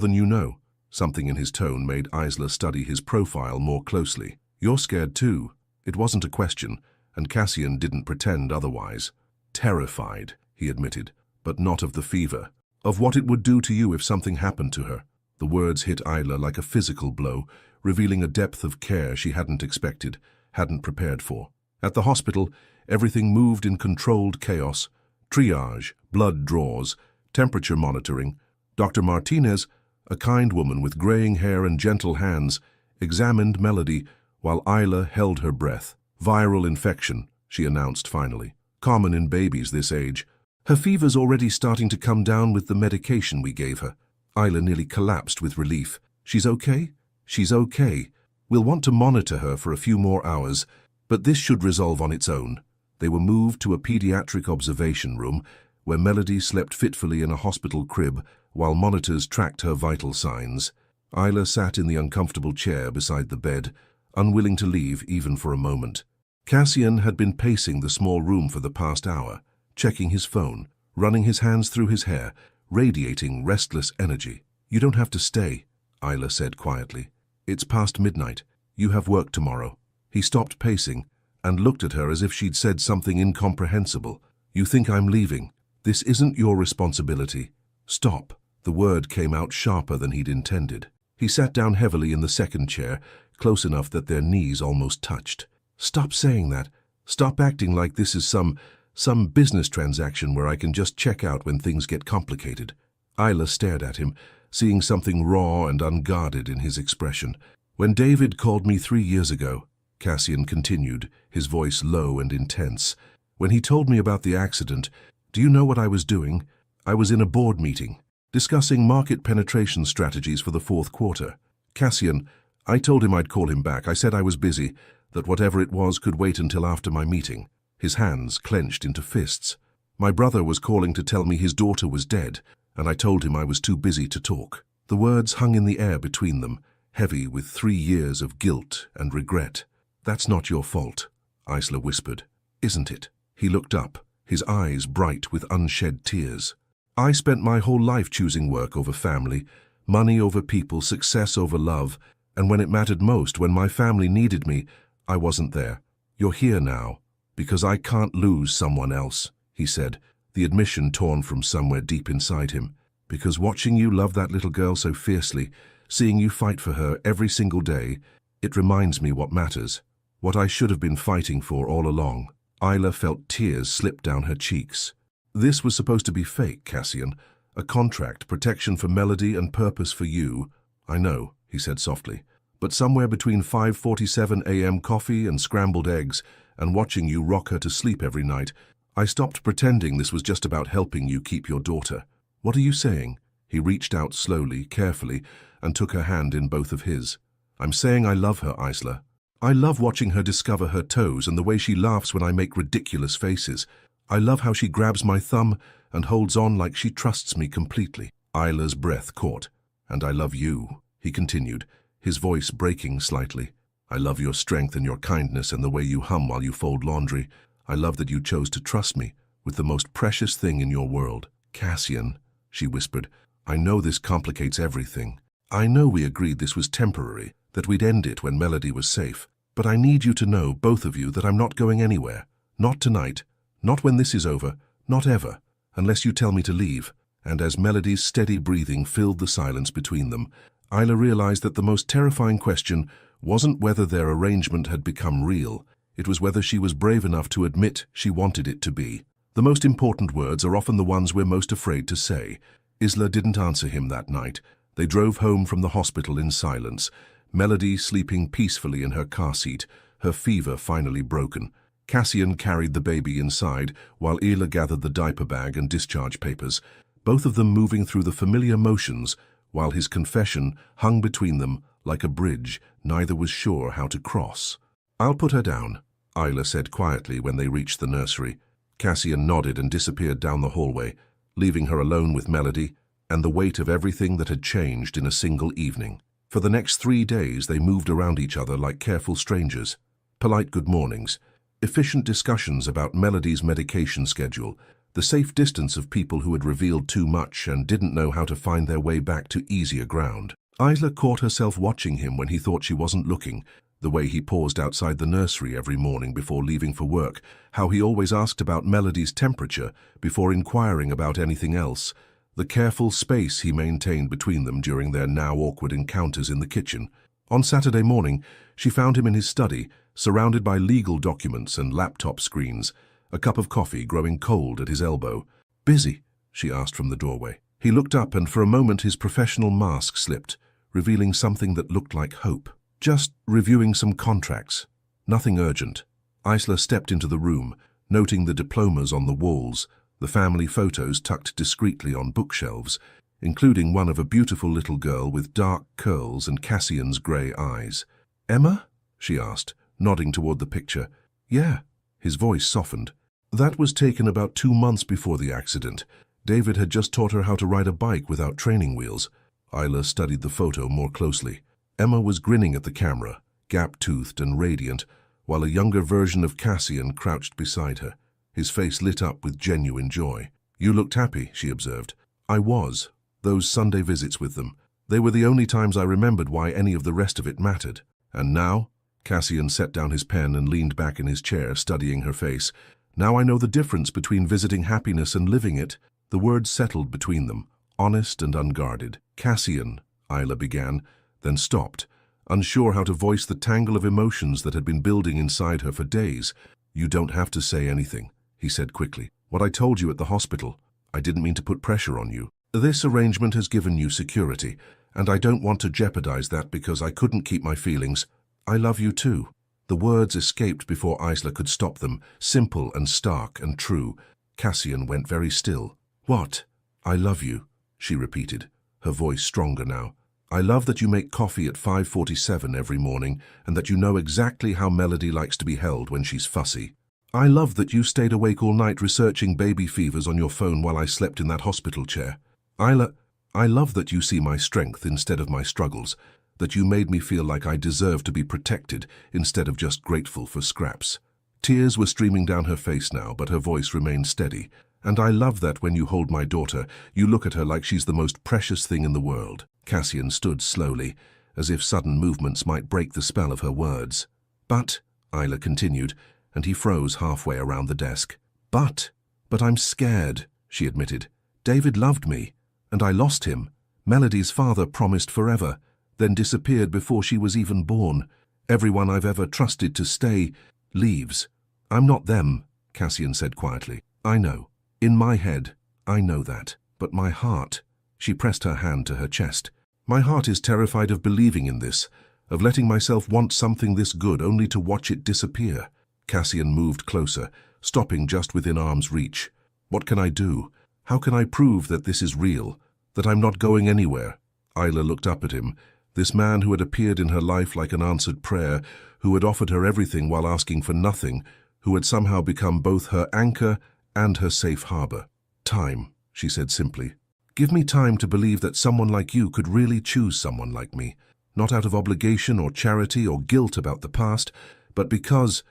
than you know. Something in his tone made Isla study his profile more closely. You're scared too. It wasn't a question, and Cassian didn't pretend otherwise. Terrified, he admitted, but not of the fever. Of what it would do to you if something happened to her. The words hit Isla like a physical blow, revealing a depth of care she hadn't expected, hadn't prepared for. At the hospital, everything moved in controlled chaos. Triage, blood draws, temperature monitoring. Dr. Martinez, a kind woman with graying hair and gentle hands, examined Melody while Isla held her breath. Viral infection, she announced finally. Common in babies this age. Her fever's already starting to come down with the medication we gave her. Isla nearly collapsed with relief. She's okay? She's okay. We'll want to monitor her for a few more hours, but this should resolve on its own. They were moved to a pediatric observation room where Melody slept fitfully in a hospital crib while monitors tracked her vital signs. Isla sat in the uncomfortable chair beside the bed, unwilling to leave even for a moment. Cassian had been pacing the small room for the past hour, checking his phone, running his hands through his hair, radiating restless energy. You don't have to stay, Isla said quietly. It's past midnight. You have work tomorrow. He stopped pacing and looked at her as if she'd said something incomprehensible. You think I'm leaving? This isn't your responsibility. Stop. The word came out sharper than he'd intended. He sat down heavily in the second chair, close enough that their knees almost touched. Stop saying that. Stop acting like this is some business transaction where I can just check out when things get complicated. Isla stared at him, seeing something raw and unguarded in his expression. When David called me 3 years ago, Cassian continued, his voice low and intense. When he told me about the accident, do you know what I was doing? I was in a board meeting, discussing market penetration strategies for the fourth quarter. Cassian, I told him I'd call him back. I said I was busy, that whatever it was could wait until after my meeting. His hands clenched into fists. My brother was calling to tell me his daughter was dead, and I told him I was too busy to talk. The words hung in the air between them, heavy with 3 years of guilt and regret. That's not your fault, Isla whispered. Isn't it? He looked up, his eyes bright with unshed tears. I spent my whole life choosing work over family, money over people, success over love, and when it mattered most, when my family needed me, I wasn't there. You're here now, because I can't lose someone else, he said, the admission torn from somewhere deep inside him. Because watching you love that little girl so fiercely, seeing you fight for her every single day, it reminds me what matters, what I should have been fighting for all along. Isla felt tears slip down her cheeks. This was supposed to be fake, Cassian. A contract, protection for Melody and purpose for you. I know, he said softly. But somewhere between 5:47 a.m. coffee and scrambled eggs and watching you rock her to sleep every night, I stopped pretending this was just about helping you keep your daughter. What are you saying? He reached out slowly, carefully, and took her hand in both of his. I'm saying I love her, Isla. I love watching her discover her toes and the way she laughs when I make ridiculous faces. I love how she grabs my thumb and holds on like she trusts me completely. Isla's breath caught. And I love you, he continued, his voice breaking slightly. I love your strength and your kindness and the way you hum while you fold laundry. I love that you chose to trust me with the most precious thing in your world. Cassian, she whispered, I know this complicates everything. I know we agreed this was temporary, that we'd end it when Melody was safe. But I need you to know, both of you, that I'm not going anywhere. Not tonight. Not when this is over. Not ever. Unless you tell me to leave. And as Melody's steady breathing filled the silence between them, Isla realized that the most terrifying question wasn't whether their arrangement had become real. It was whether she was brave enough to admit she wanted it to be. The most important words are often the ones we're most afraid to say. Isla didn't answer him that night. They drove home from the hospital in silence, Melody sleeping peacefully in her car seat, her fever finally broken. Cassian carried the baby inside, while Isla gathered the diaper bag and discharge papers, both of them moving through the familiar motions, while his confession hung between them like a bridge neither was sure how to cross. I'll put her down, Isla said quietly when they reached the nursery. Cassian nodded and disappeared down the hallway, leaving her alone with Melody and the weight of everything that had changed in a single evening. For the next 3 days they moved around each other like careful strangers. Polite good mornings, efficient discussions about Melody's medication schedule, the safe distance of people who had revealed too much and didn't know how to find their way back to easier ground. Isla caught herself watching him when he thought she wasn't looking, the way he paused outside the nursery every morning before leaving for work, how he always asked about Melody's temperature before inquiring about anything else, the careful space he maintained between them during their now awkward encounters in the kitchen. On Saturday morning, she found him in his study, surrounded by legal documents and laptop screens, a cup of coffee growing cold at his elbow. Busy? She asked from the doorway. He looked up and for a moment his professional mask slipped, revealing something that looked like hope. Just reviewing some contracts. Nothing urgent. Isla stepped into the room, noting the diplomas on the walls, the family photos tucked discreetly on bookshelves, including one of a beautiful little girl with dark curls and Cassian's grey eyes. Emma? She asked, nodding toward the picture. Yeah. His voice softened. That was taken about 2 months before the accident. David had just taught her how to ride a bike without training wheels. Isla studied the photo more closely. Emma was grinning at the camera, gap-toothed and radiant, while a younger version of Cassian crouched beside her, his face lit up with genuine joy. You looked happy, she observed. I was. Those Sunday visits with them. They were the only times I remembered why any of the rest of it mattered. And now? Cassian set down his pen and leaned back in his chair, studying her face. Now I know the difference between visiting happiness and living it. The words settled between them, honest and unguarded. Cassian, Isla began, then stopped, unsure how to voice the tangle of emotions that had been building inside her for days. You don't have to say anything, he said quickly. What I told you at the hospital, I didn't mean to put pressure on you. This arrangement has given you security, and I don't want to jeopardize that because I couldn't keep my feelings. I love you too. The words escaped before Isla could stop them, simple and stark and true. Cassian went very still. What? I love you, she repeated, her voice stronger now. I love that you make coffee at 5:47 every morning and that you know exactly how Melody likes to be held when she's fussy. I love that you stayed awake all night researching baby fevers on your phone while I slept in that hospital chair. Isla, I love that you see my strength instead of my struggles, that you made me feel like I deserve to be protected instead of just grateful for scraps. Tears were streaming down her face now, but her voice remained steady. And I love that when you hold my daughter, you look at her like she's the most precious thing in the world. Cassian stood slowly, as if sudden movements might break the spell of her words. But, Isla continued, and he froze halfway around the desk. But I'm scared, she admitted. David loved me, and I lost him. Melody's father promised forever, then disappeared before she was even born. Everyone I've ever trusted to stay leaves. I'm not them, Cassian said quietly. I know. In my head, I know that. But my heart, she pressed her hand to her chest. My heart is terrified of believing in this, of letting myself want something this good only to watch it disappear. Cassian moved closer, stopping just within arm's reach. What can I do? How can I prove that this is real, that I'm not going anywhere? Isla looked up at him, this man who had appeared in her life like an answered prayer, who had offered her everything while asking for nothing, who had somehow become both her anchor and her safe harbor. Time, she said simply. Give me time to believe that someone like you could really choose someone like me, not out of obligation or charity or guilt about the past, but because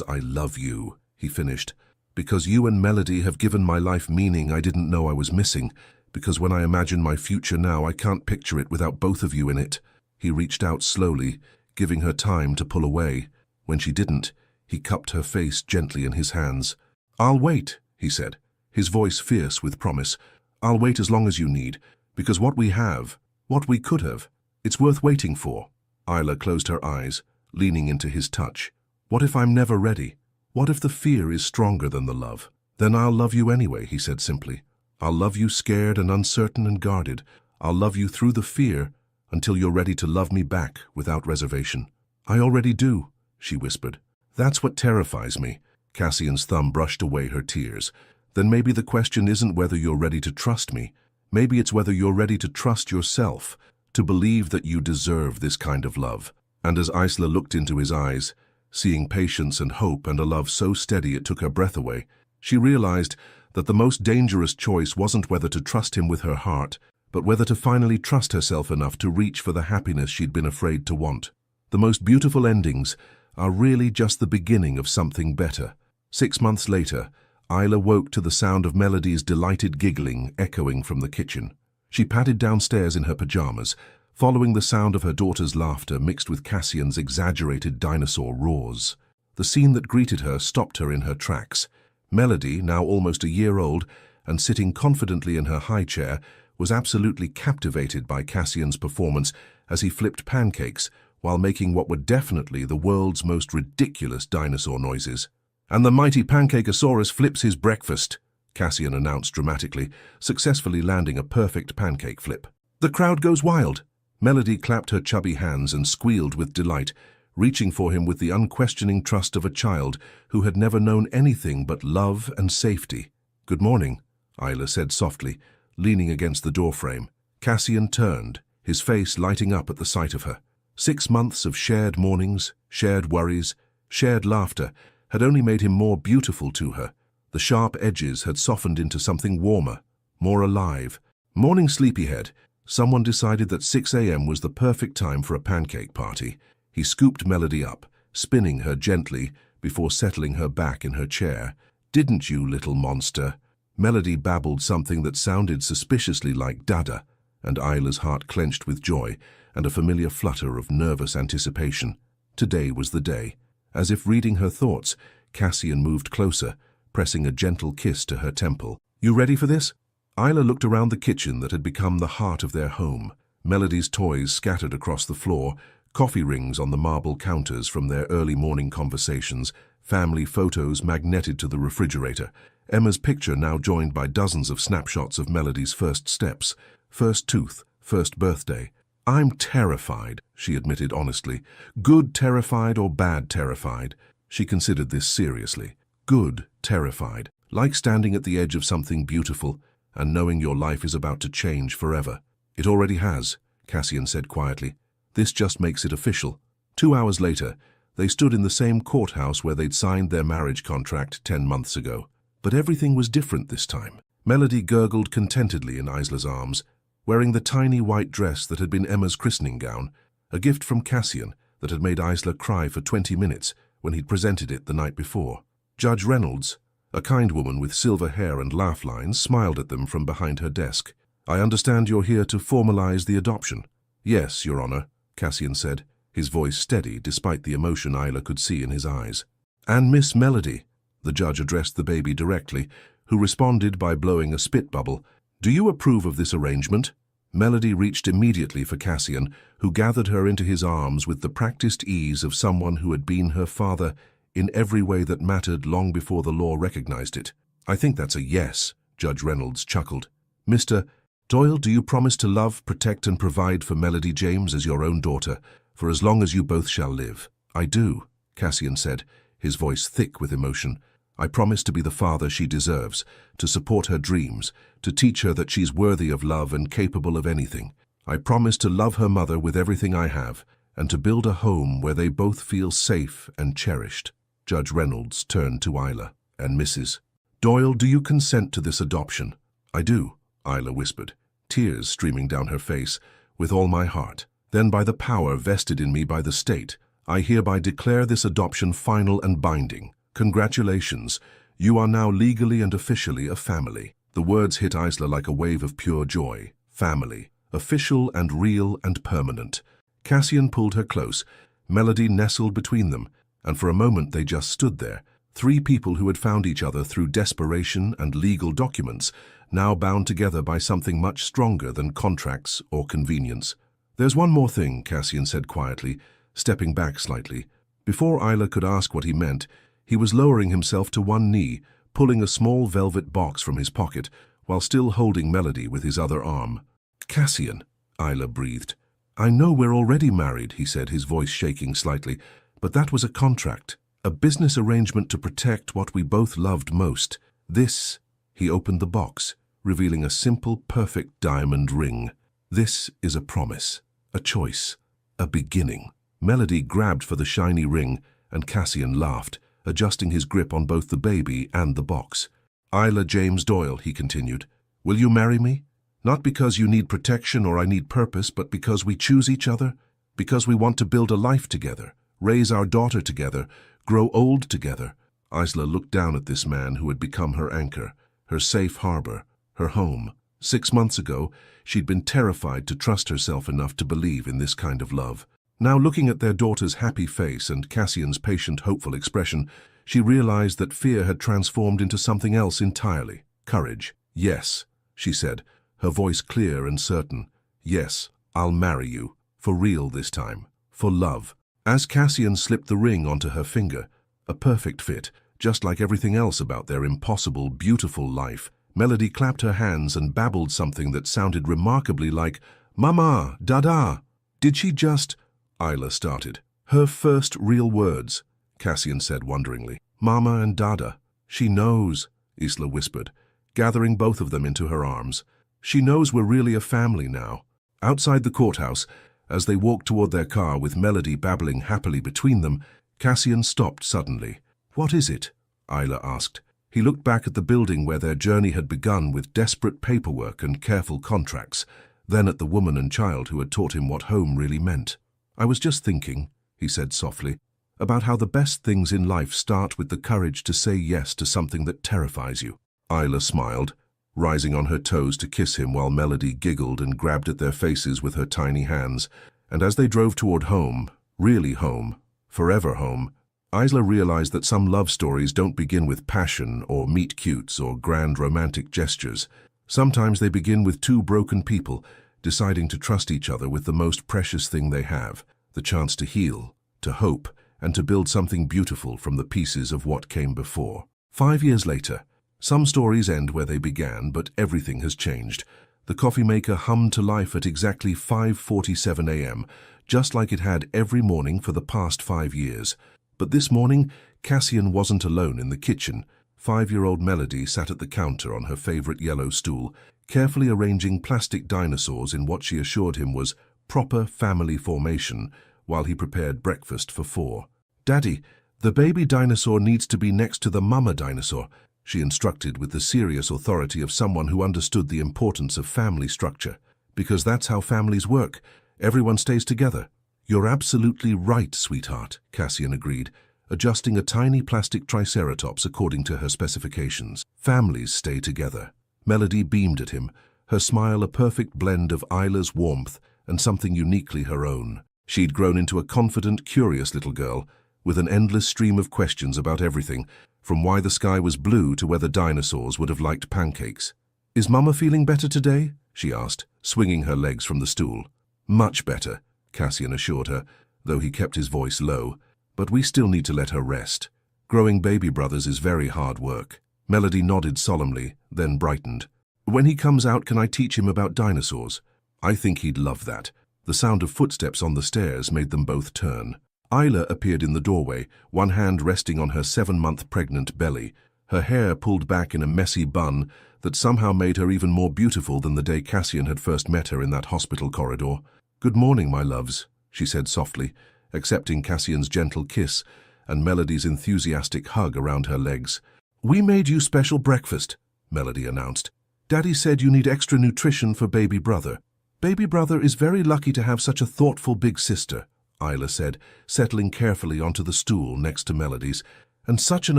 I love you, he finished. Because you and Melody have given my life meaning I didn't know I was missing. Because when I imagine my future now, I can't picture it without both of you in it. He reached out slowly, giving her time to pull away. When she didn't, he cupped her face gently in his hands. I'll wait, he said, his voice fierce with promise. I'll wait as long as you need, because what we have, what we could have, it's worth waiting for. Isla closed her eyes, leaning into his touch. What if I'm never ready? What if the fear is stronger than the love? Then I'll love you anyway, he said simply. I'll love you scared and uncertain and guarded. I'll love you through the fear until you're ready to love me back without reservation. I already do, she whispered. That's what terrifies me. Cassian's thumb brushed away her tears. Then maybe the question isn't whether you're ready to trust me. Maybe it's whether you're ready to trust yourself, to believe that you deserve this kind of love. And as Isla looked into his eyes, seeing patience and hope and a love so steady it took her breath away, she realized that the most dangerous choice wasn't whether to trust him with her heart, but whether to finally trust herself enough to reach for the happiness she'd been afraid to want. The most beautiful endings are really just the beginning of something better. 6 months later, Isla woke to the sound of Melody's delighted giggling echoing from the kitchen. She padded downstairs in her pajamas, following the sound of her daughter's laughter mixed with Cassian's exaggerated dinosaur roars. The scene that greeted her stopped her in her tracks. Melody, now almost a year old, and sitting confidently in her high chair, was absolutely captivated by Cassian's performance as he flipped pancakes while making what were definitely the world's most ridiculous dinosaur noises. And the mighty Pancakeosaurus flips his breakfast, Cassian announced dramatically, successfully landing a perfect pancake flip. The crowd goes wild. Melody clapped her chubby hands and squealed with delight, reaching for him with the unquestioning trust of a child who had never known anything but love and safety. Good morning, Isla said softly, leaning against the doorframe. Cassian turned, his face lighting up at the sight of her. 6 months of shared mornings, shared worries, shared laughter had only made him more beautiful to her. The sharp edges had softened into something warmer, more alive. Morning sleepyhead, someone decided that 6 a.m. was the perfect time for a pancake party. He scooped Melody up, spinning her gently before settling her back in her chair. Didn't you, little monster? Melody babbled something that sounded suspiciously like dada, and Isla's heart clenched with joy and a familiar flutter of nervous anticipation. Today was the day. As if reading her thoughts, Cassian moved closer, pressing a gentle kiss to her temple. You ready for this? Isla looked around the kitchen that had become the heart of their home. Melody's toys scattered across the floor, coffee rings on the marble counters from their early morning conversations, family photos magneted to the refrigerator, Emma's picture now joined by dozens of snapshots of Melody's first steps, first tooth, first birthday. "I'm terrified," she admitted honestly. "Good terrified or bad terrified?" She considered this seriously. Good terrified. Like standing at the edge of something beautiful and knowing your life is about to change forever. "It already has," Cassian said quietly. "This just makes it official." 2 hours later, they stood in the same courthouse where they'd signed their marriage contract 10 months ago. But everything was different this time. Melody gurgled contentedly in Isla's arms, wearing the tiny white dress that had been Emma's christening gown, a gift from Cassian that had made Isla cry for 20 minutes when he'd presented it the night before. Judge Reynolds, a kind woman with silver hair and laugh lines, smiled at them from behind her desk. "I understand you're here to formalize the adoption." "Yes, Your Honor," Cassian said, his voice steady despite the emotion Isla could see in his eyes. "And Miss Melody," the judge addressed the baby directly, who responded by blowing a spit bubble. "Do you approve of this arrangement?" Melody reached immediately for Cassian, who gathered her into his arms with the practiced ease of someone who had been her father in every way that mattered long before the law recognized it. "I think that's a yes," Judge Reynolds chuckled. "Mr. Doyle, do you promise to love, protect, and provide for Melody James as your own daughter, for as long as you both shall live?" "I do," Cassian said, his voice thick with emotion. "I promise to be the father she deserves, to support her dreams, to teach her that she's worthy of love and capable of anything. I promise to love her mother with everything I have, and to build a home where they both feel safe and cherished." Judge Reynolds turned to Isla. "And Mrs. Doyle, do you consent to this adoption?" "I do," Isla whispered, tears streaming down her face. "With all my heart. Then by the power vested in me by the state, I hereby declare this adoption final and binding. Congratulations. You are now legally and officially a family." The words hit Isla like a wave of pure joy. Family. Official and real and permanent. Cassian pulled her close. Melody nestled between them, and for a moment they just stood there. Three people who had found each other through desperation and legal documents, now bound together by something much stronger than contracts or convenience. "There's one more thing," Cassian said quietly, stepping back slightly. Before Isla could ask what he meant, he was lowering himself to one knee, pulling a small velvet box from his pocket, while still holding Melody with his other arm. "Cassian," Isla breathed. "I know we're already married," he said, his voice shaking slightly, "but that was a contract, a business arrangement to protect what we both loved most. This," he opened the box, revealing a simple, perfect diamond ring. "This is a promise, a choice, a beginning." Melody grabbed for the shiny ring, and Cassian laughed, adjusting his grip on both the baby and the box. "Isla James Doyle," he continued, "will you marry me? Not because you need protection or I need purpose, but because we choose each other, because we want to build a life together, raise our daughter together, grow old together." Isla looked down at this man who had become her anchor, her safe harbor, her home. 6 months ago, she'd been terrified to trust herself enough to believe in this kind of love. Now, looking at their daughter's happy face and Cassian's patient, hopeful expression, she realized that fear had transformed into something else entirely. Courage. "Yes," she said, her voice clear and certain. "Yes, I'll marry you. For real this time. For love." As Cassian slipped the ring onto her finger, a perfect fit, just like everything else about their impossible, beautiful life, Melody clapped her hands and babbled something that sounded remarkably like, "Mama, Dada." "Did she just—" Isla started. "Her first real words," Cassian said wonderingly. "Mama and Dada. She knows," Isla whispered, gathering both of them into her arms. "She knows we're really a family now." Outside the courthouse, as they walked toward their car with Melody babbling happily between them, Cassian stopped suddenly. "What is it?" Isla asked. He looked back at the building where their journey had begun with desperate paperwork and careful contracts, then at the woman and child who had taught him what home really meant. "I was just thinking," he said softly, "about how the best things in life start with the courage to say yes to something that terrifies you." Isla smiled, rising on her toes to kiss him while Melody giggled and grabbed at their faces with her tiny hands. And as they drove toward home, really home, forever home, Isla realized that some love stories don't begin with passion or meet-cutes or grand romantic gestures. Sometimes they begin with two broken people deciding to trust each other with the most precious thing they have, the chance to heal, to hope, and to build something beautiful from the pieces of what came before. 5 years later, some stories end where they began, but everything has changed. The coffee maker hummed to life at exactly 5:47 a.m., just like it had every morning for the past 5 years. But this morning, Cassian wasn't alone in the kitchen. 5-year-old Melody sat at the counter on her favorite yellow stool, carefully arranging plastic dinosaurs in what she assured him was proper family formation, while he prepared breakfast for 4. "Daddy, the baby dinosaur needs to be next to the mama dinosaur," she instructed with the serious authority of someone who understood the importance of family structure. "Because that's how families work. Everyone stays together." "You're absolutely right, sweetheart," Cassian agreed, adjusting a tiny plastic triceratops according to her specifications. "Families stay together." Melody beamed at him, her smile a perfect blend of Isla's warmth and something uniquely her own. She'd grown into a confident, curious little girl, with an endless stream of questions about everything, from why the sky was blue to whether dinosaurs would have liked pancakes. "Is Mama feeling better today?" she asked, swinging her legs from the stool. "Much better," Cassian assured her, though he kept his voice low. "But we still need to let her rest. Growing baby brothers is very hard work." Melody nodded solemnly, then brightened. "When he comes out, can I teach him about dinosaurs?" "I think he'd love that." The sound of footsteps on the stairs made them both turn. Isla appeared in the doorway, one hand resting on her 7-month pregnant belly, her hair pulled back in a messy bun that somehow made her even more beautiful than the day Cassian had first met her in that hospital corridor. "Good morning, my loves," she said softly, accepting Cassian's gentle kiss and Melody's enthusiastic hug around her legs. "We made you special breakfast," Melody announced. "Daddy said you need extra nutrition for baby brother." "Baby brother is very lucky to have such a thoughtful big sister," Isla said, settling carefully onto the stool next to Melody's, "and such an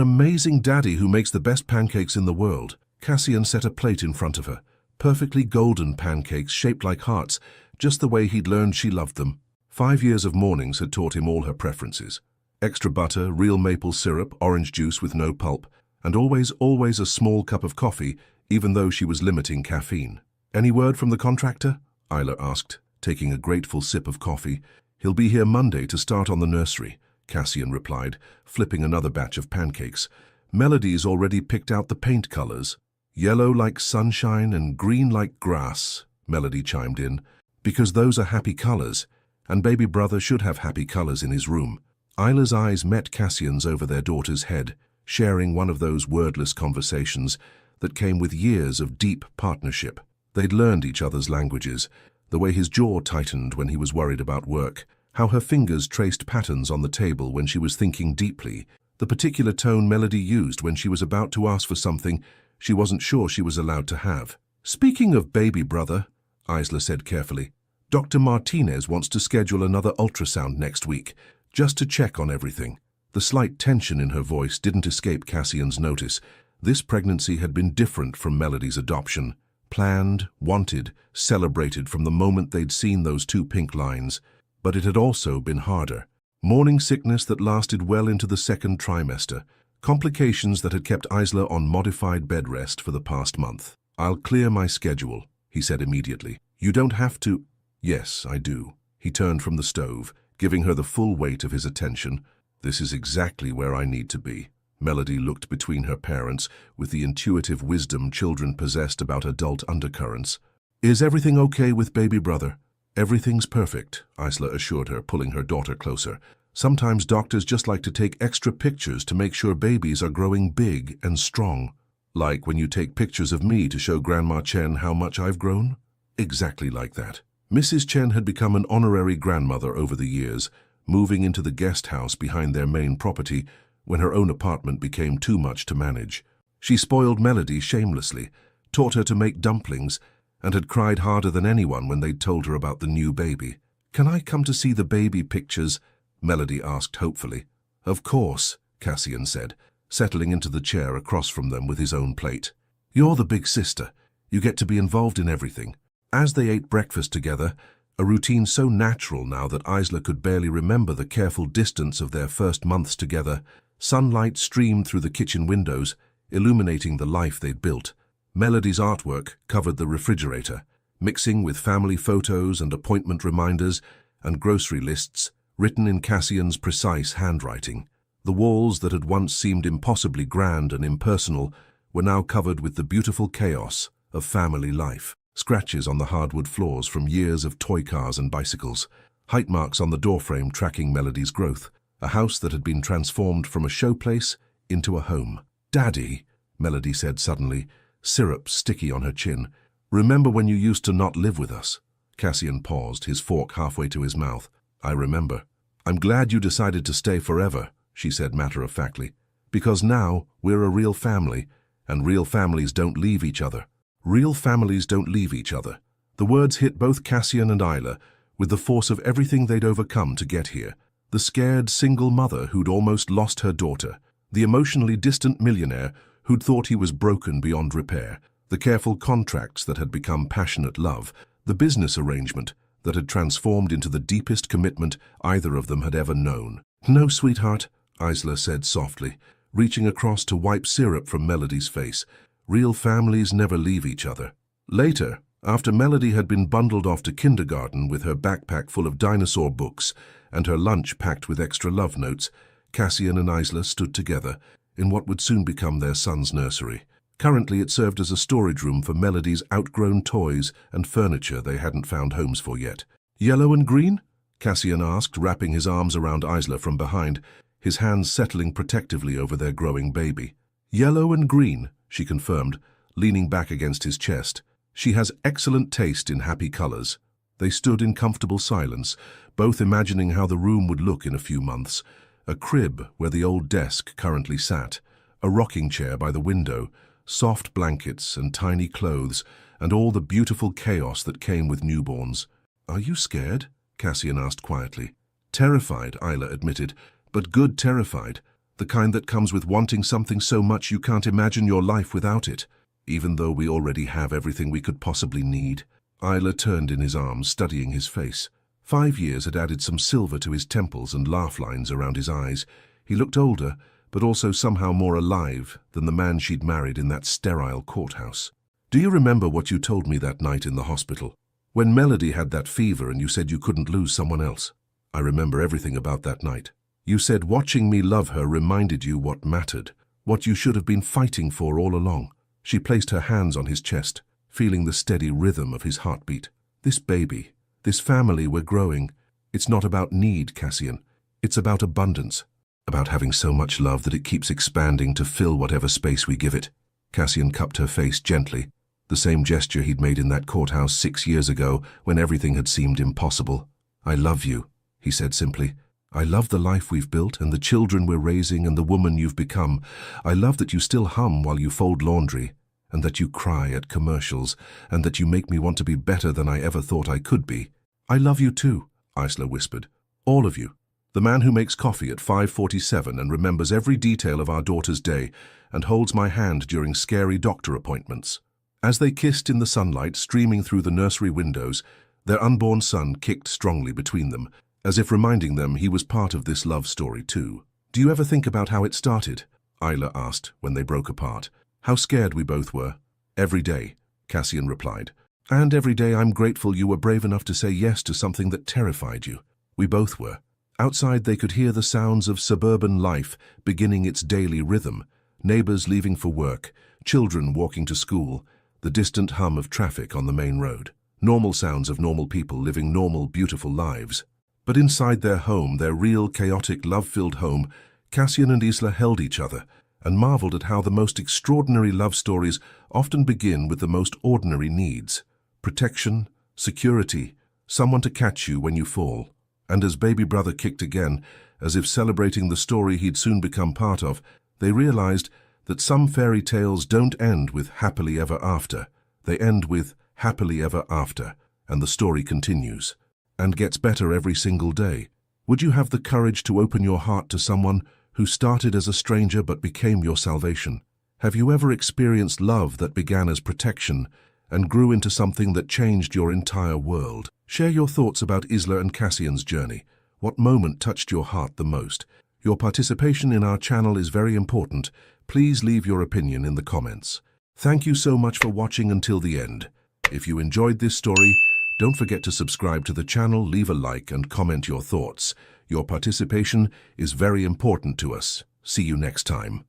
amazing daddy who makes the best pancakes in the world." Cassian set a plate in front of her, perfectly golden pancakes shaped like hearts, just the way he'd learned she loved them. 5 years of mornings had taught him all her preferences. Extra butter, real maple syrup, orange juice with no pulp, and always a small cup of coffee, even though she was limiting caffeine. "Any word from the contractor?" Isla asked, taking a grateful sip of coffee. "He'll be here Monday to start on the nursery," Cassian replied, flipping another batch of pancakes. "Melody's already picked out the paint colors. Yellow like sunshine and green like grass," Melody chimed in. "Because those are happy colors, and baby brother should have happy colors in his room." Isla's eyes met Cassian's over their daughter's head, sharing one of those wordless conversations that came with years of deep partnership. They'd learned each other's languages, the way his jaw tightened when he was worried about work, how her fingers traced patterns on the table when she was thinking deeply, the particular tone Melody used when she was about to ask for something she wasn't sure she was allowed to have. "Speaking of baby brother," Isla said carefully, "Dr. Martinez wants to schedule another ultrasound next week, just to check on everything." The slight tension in her voice didn't escape Cassian's notice. This pregnancy had been different from Melody's adoption. Planned, wanted, celebrated from the moment they'd seen those 2 pink lines. But it had also been harder. Morning sickness that lasted well into the 2nd trimester. Complications that had kept Isla on modified bed rest for the past month. "I'll clear my schedule," he said immediately. "You don't have to—" "Yes, I do." He turned from the stove, giving her the full weight of his attention. "This is exactly where I need to be." Melody looked between her parents with the intuitive wisdom children possessed about adult undercurrents. "Is everything okay with baby brother?" "Everything's perfect," Isla assured her, pulling her daughter closer. "Sometimes doctors just like to take extra pictures to make sure babies are growing big and strong. Like when you take pictures of me to show Grandma Chen how much I've grown?" Exactly like that. Mrs. Chen had become an honorary grandmother over the years, moving into the guest house behind their main property when her own apartment became too much to manage. She spoiled Melody shamelessly, taught her to make dumplings, and had cried harder than anyone when they'd told her about the new baby. "Can I come to see the baby pictures?" Melody asked hopefully. "Of course," Cassian said, settling into the chair across from them with his own plate. "You're the big sister. You get to be involved in everything." As they ate breakfast together, a routine so natural now that Isla could barely remember the careful distance of their first months together, sunlight streamed through the kitchen windows, illuminating the life they'd built. Melody's artwork covered the refrigerator, mixing with family photos and appointment reminders and grocery lists, written in Cassian's precise handwriting. The walls that had once seemed impossibly grand and impersonal were now covered with the beautiful chaos of family life. Scratches on the hardwood floors from years of toy cars and bicycles, height marks on the doorframe tracking Melody's growth, a house that had been transformed from a showplace into a home. "Daddy," Melody said suddenly, syrup sticky on her chin. "Remember when you used to not live with us?" Cassian paused, his fork halfway to his mouth. "I remember." "I'm glad you decided to stay forever," she said matter-of-factly, "because now we're a real family, and real families don't leave each other." Real families don't leave each other. The words hit both Cassian and Isla with the force of everything they'd overcome to get here. The scared single mother who'd almost lost her daughter, the emotionally distant millionaire who'd thought he was broken beyond repair, the careful contracts that had become passionate love, the business arrangement that had transformed into the deepest commitment either of them had ever known. "No, sweetheart," Isla said softly, reaching across to wipe syrup from Melody's face. "Real families never leave each other." Later, after Melody had been bundled off to kindergarten with her backpack full of dinosaur books and her lunch packed with extra love notes, Cassian and Isla stood together in what would soon become their son's nursery. Currently, it served as a storage room for Melody's outgrown toys and furniture they hadn't found homes for yet. "Yellow and green?" Cassian asked, wrapping his arms around Isla from behind, his hands settling protectively over their growing baby. "Yellow and green," she confirmed, leaning back against his chest. "She has excellent taste in happy colors." They stood in comfortable silence, both imagining how the room would look in a few months. A crib where the old desk currently sat, a rocking chair by the window, soft blankets and tiny clothes, and all the beautiful chaos that came with newborns. "Are you scared?" Cassian asked quietly. "Terrified," Isla admitted, "but good terrified. The kind that comes with wanting something so much you can't imagine your life without it, even though we already have everything we could possibly need." Isla turned in his arms, studying his face. 5 years had added some silver to his temples and laugh lines around his eyes. He looked older, but also somehow more alive than the man she'd married in that sterile courthouse. "Do you remember what you told me that night in the hospital? When Melody had that fever and you said you couldn't lose someone else?" "I remember everything about that night. You said watching me love her reminded you what mattered, what you should have been fighting for all along." She placed her hands on his chest, feeling the steady rhythm of his heartbeat. "This baby, this family we're growing, it's not about need, Cassian. It's about abundance, about having so much love that it keeps expanding to fill whatever space we give it." Cassian cupped her face gently, the same gesture he'd made in that courthouse 6 years ago when everything had seemed impossible. "I love you," he said simply. "I love the life we've built and the children we're raising and the woman you've become. I love that you still hum while you fold laundry, and that you cry at commercials, and that you make me want to be better than I ever thought I could be." "I love you too," Isla whispered. "All of you. The man who makes coffee at 5:47 and remembers every detail of our daughter's day and holds my hand during scary doctor appointments." As they kissed in the sunlight streaming through the nursery windows, their unborn son kicked strongly between them, as if reminding them he was part of this love story too. "Do you ever think about how it started?" Isla asked when they broke apart. "How scared we both were." "Every day," Cassian replied. "And every day I'm grateful you were brave enough to say yes to something that terrified you." We both were. Outside they could hear the sounds of suburban life beginning its daily rhythm, neighbors leaving for work, children walking to school, the distant hum of traffic on the main road. Normal sounds of normal people living normal, beautiful lives. But inside their home, their real, chaotic, love-filled home, Cassian and Isla held each other and marveled at how the most extraordinary love stories often begin with the most ordinary needs. Protection, security, someone to catch you when you fall. And as baby brother kicked again, as if celebrating the story he'd soon become part of, they realized that some fairy tales don't end with happily ever after. They end with happily ever after, and the story continues, and gets better every single day. Would you have the courage to open your heart to someone who started as a stranger but became your salvation? Have you ever experienced love that began as protection and grew into something that changed your entire world? Share your thoughts about Isla and Cassian's journey. What moment touched your heart the most? Your participation in our channel is very important. Please leave your opinion in the comments. Thank you so much for watching until the end. If you enjoyed this story, don't forget to subscribe to the channel, leave a like and comment your thoughts. Your participation is very important to us. See you next time.